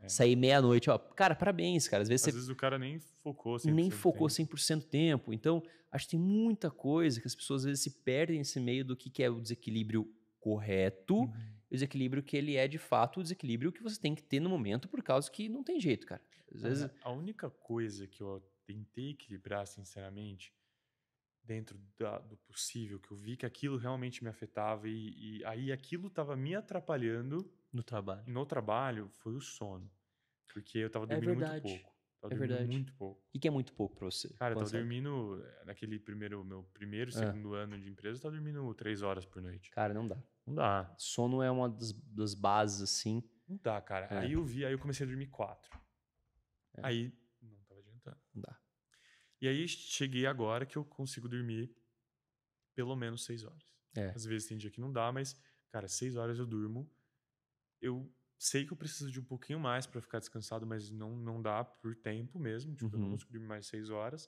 sair meia-noite, ó. Cara, parabéns, cara. Às vezes o cara nem focou 100% nem focou 100% do tempo. Então, acho que tem muita coisa que as pessoas às vezes se perdem nesse meio do que é o desequilíbrio correto, e o desequilíbrio que ele é, de fato, o desequilíbrio que você tem que ter no momento, por causa que não tem jeito, cara. Às vezes... A única coisa que eu tentei equilibrar, sinceramente, dentro do possível, que eu vi que aquilo realmente me afetava e aí aquilo estava me atrapalhando no trabalho, foi o sono. Porque eu tava dormindo muito pouco. Tava dormindo muito pouco. O que é muito pouco pra você? Cara, eu tava dormindo, meu primeiro, segundo ano de empresa, eu tava dormindo 3 horas por noite. Cara, não dá. Não dá. Sono é uma das bases, assim. Não dá, cara. Aí eu comecei a dormir 4. Aí não tava adiantando. Não dá. E aí cheguei agora que eu consigo dormir pelo menos 6 horas. Às vezes tem dia que não dá, mas, cara, 6 horas eu durmo. Eu sei que eu preciso de um pouquinho mais pra ficar descansado, mas não dá por tempo mesmo. Tipo, eu não consigo dormir mais 6 horas.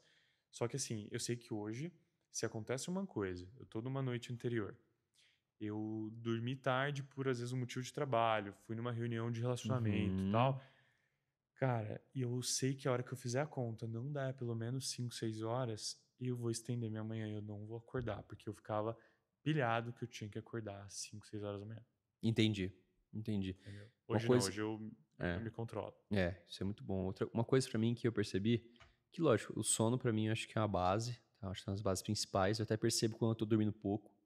Só que assim, eu sei que hoje, se acontece uma coisa, eu tô numa noite anterior, eu dormi tarde por, às vezes, um motivo de trabalho, fui numa reunião de relacionamento e tal. Cara, e eu sei que a hora que eu fizer a conta não dá pelo menos 5, 6 horas, e eu vou estender minha manhã, eu não vou acordar, porque eu ficava pilhado que eu tinha que acordar às 5, 6 horas da manhã. Entendi. Entendeu? Hoje eu me controlo. Isso é muito bom. Uma coisa pra mim que eu percebi, que lógico, o sono pra mim eu acho que é uma base, tá? Acho que são as bases principais. Eu até percebo quando eu tô dormindo pouco,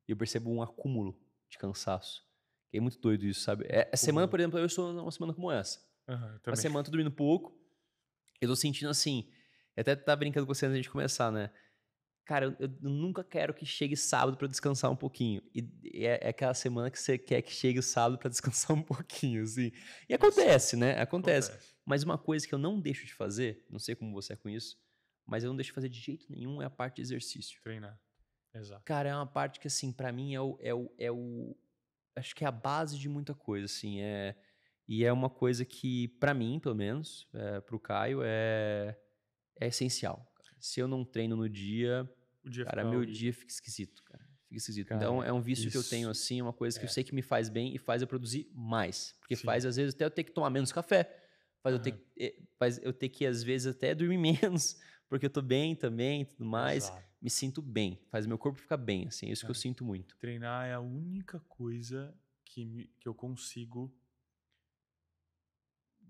e eu percebo um acúmulo de cansaço. Que é muito doido isso, sabe? A semana, por exemplo, eu sou uma semana como essa. Uma semana eu tô dormindo pouco, eu tô sentindo assim, eu até tava brincando com você antes de a gente começar, né? Cara, eu nunca quero que chegue sábado pra descansar um pouquinho. E é aquela semana que você quer que chegue o sábado pra descansar um pouquinho, assim. E acontece, né? Acontece. Mas uma coisa que eu não deixo de fazer, não sei como você é com isso, mas eu não deixo de fazer de jeito nenhum, é a parte de exercício. Treinar. Exato. Cara, é uma parte que, assim, pra mim acho que é a base de muita coisa, assim. E é uma coisa que, pra mim, pelo menos, pro Caio, é essencial. Se eu não treino no dia, cara, meu dia fica esquisito, cara. Fica esquisito. Cara, então, é um vício que eu tenho, assim, uma coisa que eu sei que me faz bem e faz eu produzir mais. Porque faz, às vezes, até eu ter que tomar menos café. Faz eu ter que, às vezes, até dormir menos, porque eu tô bem também e tudo mais. Exato. Me sinto bem. Faz meu corpo ficar bem, assim. É isso que eu sinto muito. Treinar é a única coisa que eu consigo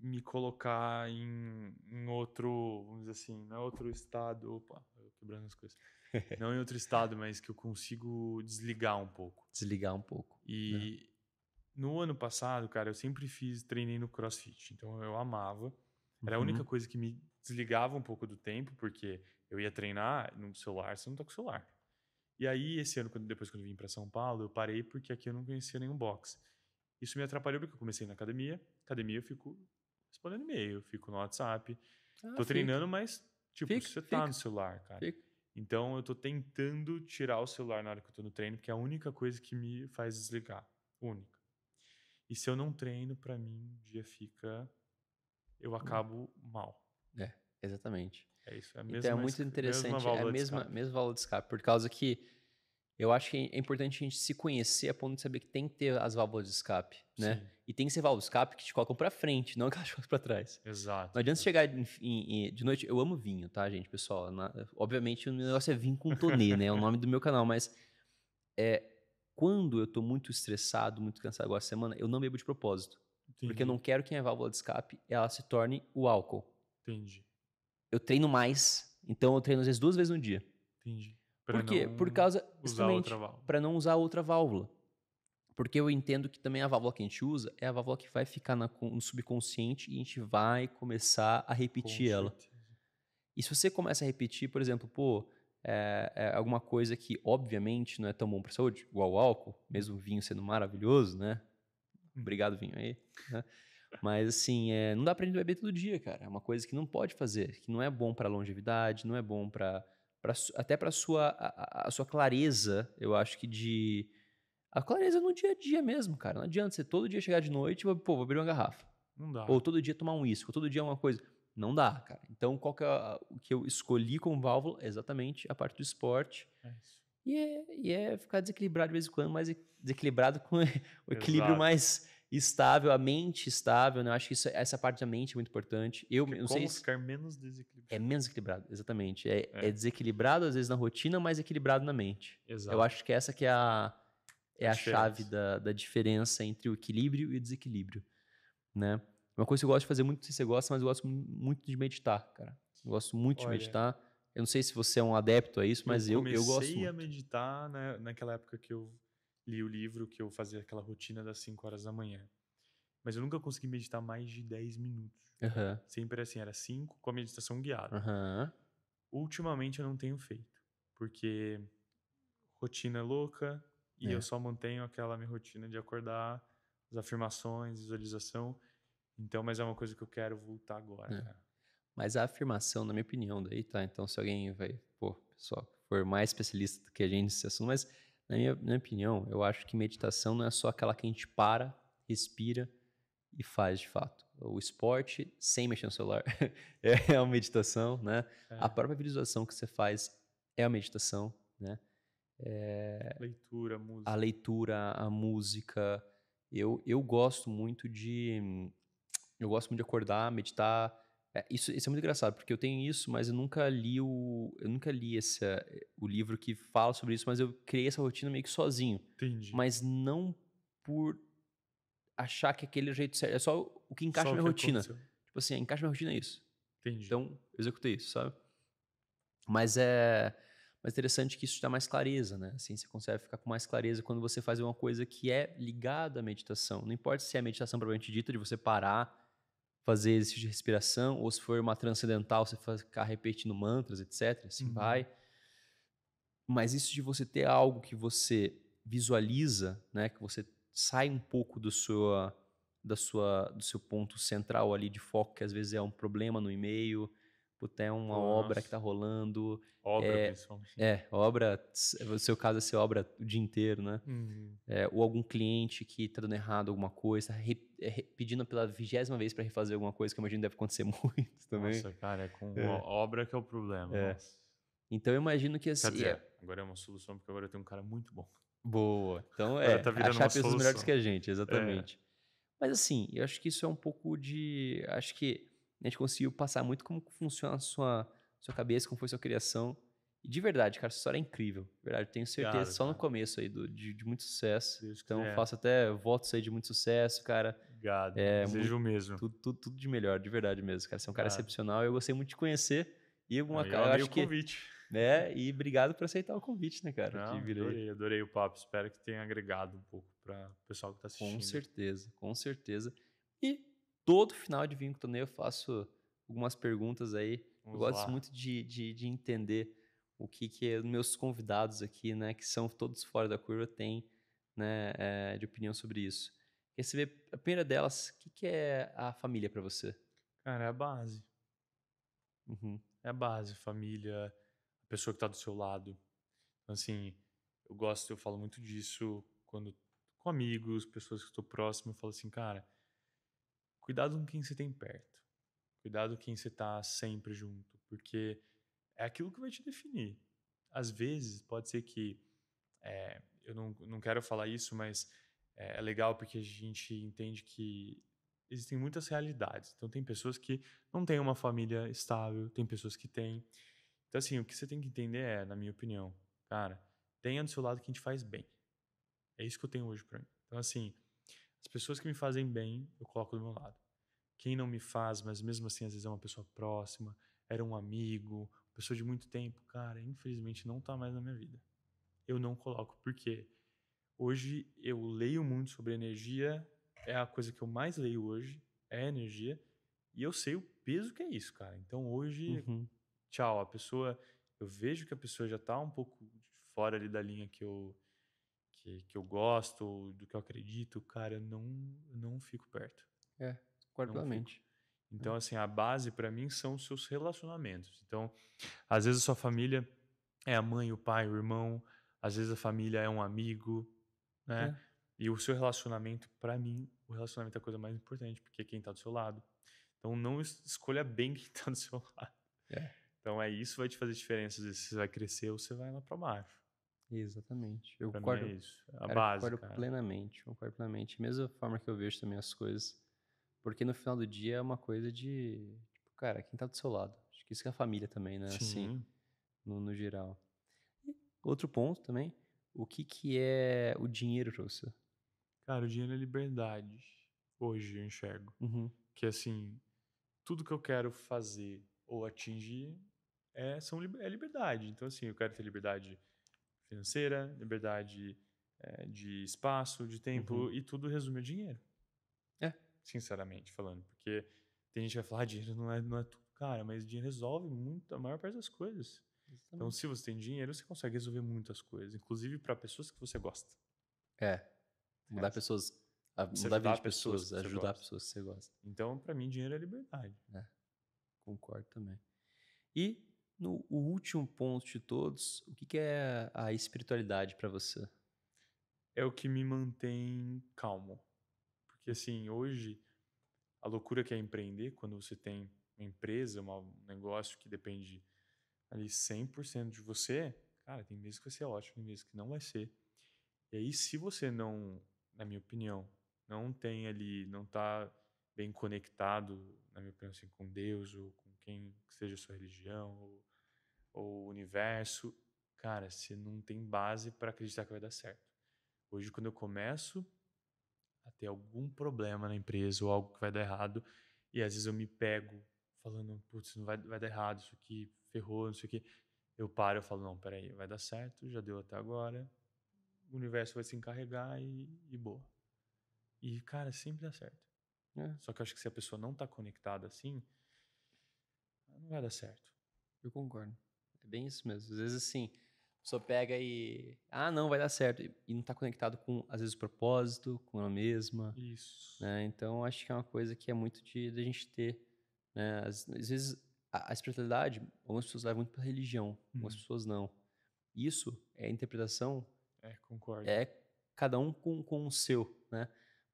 me colocar em outro, vamos dizer assim, não é outro estado, opa, eu quebrando as coisas. Não em outro estado, mas que eu consigo desligar um pouco. E no ano passado, cara, eu sempre treinei no CrossFit, então eu amava. Era a única coisa que me desligava um pouco do tempo, porque eu ia treinar no celular, você não tá com o celular. E aí, esse ano, depois que eu vim para São Paulo, eu parei porque aqui eu não conhecia nenhum boxe. Isso me atrapalhou porque eu comecei na academia. Academia eu fico respondendo e-mail, fico no WhatsApp. Tô treinando, mas tipo, você tá no celular, cara. Então eu tô tentando tirar o celular na hora que eu tô no treino, porque é a única coisa que me faz desligar. Única. E se eu não treino, pra mim, o dia fica... Eu acabo mal. Exatamente. É isso. Então é muito interessante. É a mesma válvula de escape. Por causa que eu acho que é importante a gente se conhecer a ponto de saber que tem que ter as válvulas de escape, né? Sim. E tem que ser válvulas de escape que te colocam pra frente, não que elas te colocam pra trás. Exato. Não adianta você chegar de noite... Eu amo vinho, tá, gente, pessoal? Obviamente, o negócio é vinho com tonê, né? É o nome do meu canal, mas... Quando eu tô muito estressado, muito cansado agora semana, eu não bebo de propósito. Entendi. Porque eu não quero que a válvula de escape ela se torne o álcool. Entendi. Eu treino mais, então eu treino às vezes 2 vezes no dia. Entendi. Por quê? Por causa, justamente, para não usar outra válvula. Porque eu entendo que também a válvula que a gente usa é a válvula que vai ficar no subconsciente e a gente vai começar a repetir ela. E se você começa a repetir, por exemplo, alguma coisa que obviamente não é tão bom para a saúde, igual o álcool, mesmo o vinho sendo maravilhoso, né? Obrigado, vinho aí. Né? Mas assim, não dá pra gente beber todo dia, cara. É uma coisa que não pode fazer, que não é bom pra longevidade, não é bom até pra a sua clareza, eu acho que a clareza no dia a dia mesmo, cara. Não adianta você todo dia chegar de noite e vou abrir uma garrafa. Não dá. Ou todo dia tomar um uísque, ou todo dia uma coisa. Não dá, cara. Então, qual que é o que eu escolhi como válvula? Exatamente a parte do esporte. É isso. E é ficar desequilibrado de vez em quando, mas desequilibrado com o equilíbrio mais estável, a mente estável, né? Eu acho que essa parte da mente é muito importante. Não sei ficar menos desequilibrado. É menos equilibrado, exatamente. É desequilibrado, às vezes, na rotina, mas equilibrado na mente. Exato. Eu acho que essa que é a chave da diferença entre o equilíbrio e o desequilíbrio, né? Uma coisa que eu gosto de fazer muito, não sei se você gosta, mas eu gosto muito de meditar, cara. Eu gosto muito de meditar. Eu não sei se você é um adepto a isso, mas eu gosto muito. Eu comecei a meditar, né, naquela época que eu li o livro, que eu fazia aquela rotina das 5 horas da manhã. Mas eu nunca consegui meditar mais de 10 minutos. Sempre assim, era 5 com a meditação guiada. Ultimamente eu não tenho feito, porque rotina é louca e eu só mantenho aquela minha rotina de acordar, as afirmações, visualização. Então, mas é uma coisa que eu quero voltar agora, cara. Mas a afirmação, na minha opinião, daí, tá? Então, se alguém pessoal, for mais especialista do que a gente nesse assunto, mas na minha opinião, eu acho que meditação não é só aquela que a gente para, respira e faz de fato. O esporte, sem mexer no celular, é uma meditação, né? A própria visualização que você faz é uma meditação, né? Leitura, música. A leitura, a música. Eu gosto muito de acordar, meditar. Isso é muito engraçado, porque eu tenho isso, mas eu nunca li o livro que fala sobre isso, mas eu criei essa rotina meio que sozinho. Entendi. Mas não por achar que aquele é o jeito certo. É só o que encaixa na minha rotina. Aconteceu. Tipo assim, encaixa na minha rotina é isso. Entendi. Então, eu executei isso, sabe? Mas é interessante que isso te dá mais clareza, né? Assim, você consegue ficar com mais clareza quando você faz uma coisa que é ligada à meditação. Não importa se é a meditação propriamente dita, de você parar, fazer exercício de respiração, ou se for uma transcendental, você ficar repetindo mantras, etc. Assim vai. Mas isso de você ter algo que você visualiza, né? Que você sai um pouco do seu ponto central ali de foco, que às vezes é um problema no e-mail, é uma obra que está rolando. Obra, principalmente. Obra, no seu caso é ser obra o dia inteiro, né? Ou algum cliente que está dando errado alguma coisa, pedindo pela 20ª vez para refazer alguma coisa, que eu imagino deve acontecer muito também. Nossa, cara, é com obra que é o problema. Então eu imagino que assim... Quer dizer, agora é uma solução, porque agora eu tenho um cara muito bom. Boa. Então tá achar pessoas melhores que a gente, exatamente. Mas assim, eu acho que isso é um pouco de... Acho que a gente conseguiu passar muito como funciona a sua cabeça, como foi a sua criação. E de verdade, cara, essa história é incrível. De verdade, tenho certeza, só no começo aí de muito sucesso. Deus então quiser. faço até votos aí de muito sucesso, cara. Obrigado, desejo mesmo. Tudo de melhor, de verdade mesmo, cara. Você é um cara excepcional, eu gostei muito de conhecer. E eu acho o convite. E obrigado por aceitar o convite, né, cara? Adorei o papo. Espero que tenha agregado um pouco para o pessoal que tá assistindo. Com certeza. E todo final de Vinho com Tonê eu faço algumas perguntas aí. Eu gosto muito de entender o que meus convidados aqui, né, que são todos fora da curva, têm, né, de opinião sobre isso. Quer saber, a primeira delas, o que é a família para você? Cara, é a base. É a base, família, a pessoa que tá do seu lado. Então, assim, eu falo muito disso quando com amigos, pessoas que estou próximo, eu falo assim, cara, cuidado com quem você tem perto. Cuidado com quem você tá sempre junto, porque é aquilo que vai te definir. Às vezes, pode ser que eu não quero falar isso, mas é legal porque a gente entende que existem muitas realidades. Então, tem pessoas que não têm uma família estável, tem pessoas que têm. Então, assim, o que você tem que entender na minha opinião, cara, tenha do seu lado quem te faz bem. É isso que eu tenho hoje pra mim. Então, assim, as pessoas que me fazem bem, eu coloco do meu lado. Quem não me faz, mas mesmo assim, às vezes é uma pessoa próxima, era um amigo, uma pessoa de muito tempo, cara, infelizmente não tá mais na minha vida. Eu não coloco, porque hoje eu leio muito sobre energia, é a coisa que eu mais leio hoje, é energia, e eu sei o peso que é isso, cara. Então hoje, tchau, a pessoa, eu vejo que a pessoa já tá um pouco fora ali da linha que eu gosto, do que eu acredito, cara, eu não fico perto. Concordo plenamente. Então, assim, a base para mim são os seus relacionamentos. Então, às vezes a sua família é a mãe, o pai, o irmão, às vezes a família é um amigo, né? E o seu relacionamento, para mim, o relacionamento é a coisa mais importante, porque é quem tá do seu lado. Então, não escolha bem quem tá do seu lado. Então, isso vai te fazer diferença. Às vezes você vai crescer ou você vai lá para baixo. Exatamente. Eu pra concordo. mim é isso. A base, cara. Concordo plenamente. Mesma forma que eu vejo também as coisas. Porque no final do dia é uma coisa de, tipo, cara, quem tá do seu lado. Acho que isso que é a família também, né? Sim. Assim, no geral. E outro ponto também, o que é o dinheiro pra você? Cara, o dinheiro é liberdade. Hoje eu enxergo. Que, assim, tudo que eu quero fazer ou atingir é liberdade. Então, assim, eu quero ter liberdade financeira, liberdade de espaço, de tempo, e tudo resume a dinheiro. Sinceramente falando. Porque tem gente que vai falar, dinheiro não é tudo. Cara, mas dinheiro resolve a maior parte das coisas. Exatamente. Então, se você tem dinheiro, você consegue resolver muitas coisas, inclusive para pessoas que você gosta. Mudar pessoas, mudar a vida de pessoas, ajudar pessoas que você gosta. Então, para mim, dinheiro é liberdade. Concordo também. E o último ponto de todos, o que é a espiritualidade para você? É o que me mantém calmo. Porque, assim, hoje, a loucura que é empreender, quando você tem uma empresa, um negócio que depende ali 100% de você, cara, tem vezes que vai ser ótimo, tem vezes que não vai ser. E aí, se você não, na minha opinião, não tem ali, não tá bem conectado, na minha opinião, assim, com Deus ou com quem seja a sua religião ou o universo, cara, você não tem base para acreditar que vai dar certo. Hoje, quando eu começo a ter algum problema na empresa ou algo que vai dar errado, e às vezes eu me pego falando, putz, não vai dar errado, isso aqui ferrou, não sei o quê. Eu paro e falo, não, peraí, vai dar certo, já deu até agora, o universo vai se encarregar e boa. E, cara, sempre dá certo. Só que eu acho que se a pessoa não tá conectada assim, não vai dar certo. Eu concordo. É bem isso mesmo. Às vezes, assim, a pessoa pega e... não, vai dar certo. E não tá conectado com, às vezes, o propósito, com ela mesma. Isso. Né? Então, acho que é uma coisa que é muito de a gente ter. Né? Às vezes, a espiritualidade, algumas pessoas levam muito pra religião, algumas pessoas não. Isso é a interpretação... concordo. É cada um com o seu, né?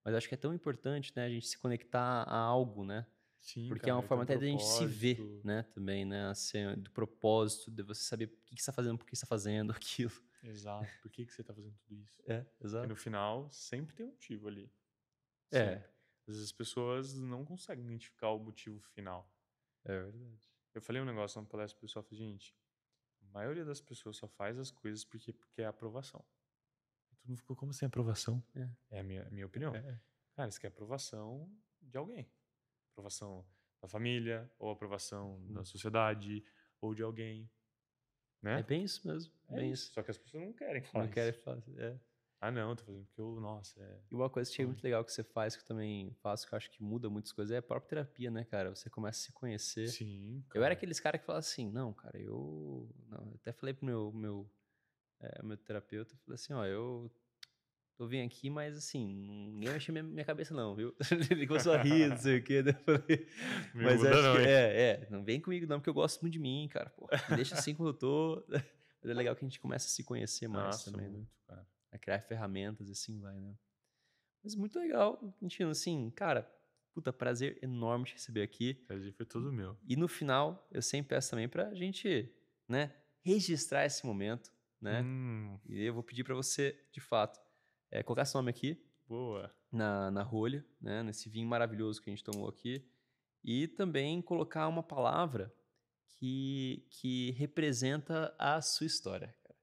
Mas acho que é tão importante, né, a gente se conectar a algo, né? Sim, porque cara, é uma forma até de a gente se ver, propósito. né, também, né? Assim, do propósito, de você saber o que você está fazendo, por que você está fazendo aquilo. Exato. Por que você está fazendo tudo isso? Exato. Porque no final, sempre tem um motivo ali. Sempre. Às vezes as pessoas não conseguem identificar o motivo final. É verdade. Eu falei um negócio na palestra pro pessoal, falei, gente, a maioria das pessoas só faz as coisas porque é aprovação. Todo mundo ficou, como assim aprovação? É a minha opinião. Cara, isso aqui é aprovação de alguém. Aprovação da família, ou aprovação da sociedade, ou de alguém. Né? É bem isso mesmo. Bem isso. Só que as pessoas não querem falar Não querem fazer. Ah, não, tô fazendo porque eu, E uma coisa que é muito legal que você faz, que eu também faço, que eu acho que muda muitas coisas, é a própria terapia, né, cara? Você começa a se conhecer. Sim, cara. Eu era aqueles caras que falavam assim, não, cara, eu até falei pro meu terapeuta, eu falei assim, eu tô vindo aqui, mas assim, ninguém vai encher minha cabeça não, viu? Ele começou a rir, não sei o quê, daí eu falei, mas acho que não vem comigo não, porque eu gosto muito de mim, cara, pô, me deixa assim como eu tô. Mas é legal que a gente começa a se conhecer mais também, muito, né? Cara. A criar ferramentas e assim vai, né? Mas muito legal, Quintino, assim, cara, puta, prazer enorme te receber aqui. Prazer foi todo meu. E no final, eu sempre peço também pra gente, né, registrar esse momento. né? E eu vou pedir para você, de fato, colocar seu nome aqui. Boa. Na rolha, né? Nesse vinho maravilhoso que a gente tomou aqui. E também colocar uma palavra que representa a sua história, cara.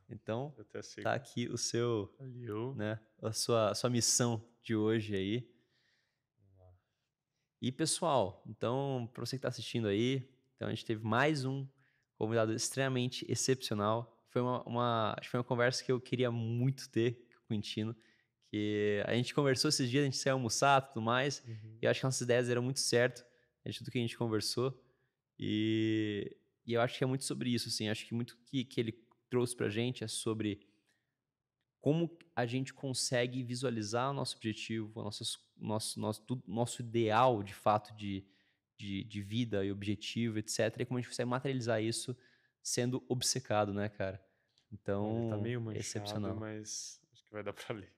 Então, tá aqui o seu, né? A sua missão de hoje aí. E, pessoal, então, para você que está assistindo aí, então a gente teve mais um convidado extremamente excepcional. Acho que foi uma conversa que eu queria muito ter com o Quintino, que a gente conversou esses dias, a gente saiu almoçar e tudo mais, e eu acho que nossas ideias eram muito certas, de tudo que a gente conversou, e eu acho que é muito sobre isso, assim, acho que muito que ele trouxe pra gente é sobre como a gente consegue visualizar o nosso objetivo, nosso ideal, de fato, de vida e objetivo, etc. E como a gente consegue materializar isso sendo obcecado, né, cara? Então, ele tá meio manchado, excepcional. Mas acho que vai dar pra ler.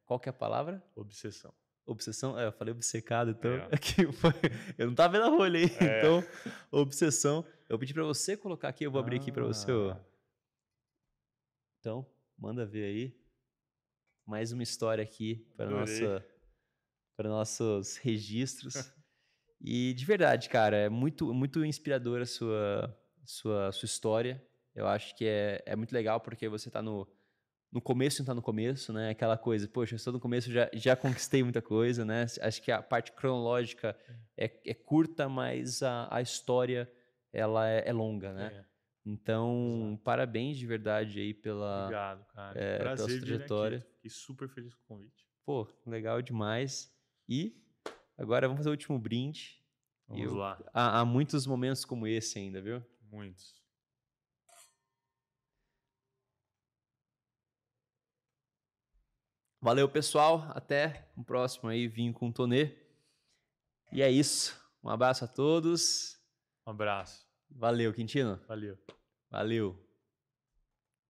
Qual que é a palavra? Obsessão. Obsessão? Eu falei obcecado, então aqui foi... Eu não tava vendo a rolha aí, então obsessão. Eu pedi pra você colocar aqui, eu vou abrir aqui pra você. Então, manda ver aí. Mais uma história aqui para nossos registros. E de verdade, cara, é muito, muito inspiradora a sua história. Eu acho que é muito legal porque você tá no começo e não tá no começo, né? Aquela coisa, poxa, eu estou no começo, já conquistei muita coisa, né? Acho que a parte cronológica é curta, mas a história ela é longa, né? Então, parabéns de verdade aí Obrigado, cara. Prazer pela sua trajetória. Fiquei super feliz com o convite. Pô, legal demais. E agora vamos fazer o último brinde. Vamos lá. Há muitos momentos como esse ainda, viu? Muitos. Valeu, pessoal. Até o próximo aí, Vinho com Tonê. E é isso. Um abraço a todos. Um abraço. Valeu, Quintino. Valeu. Valeu.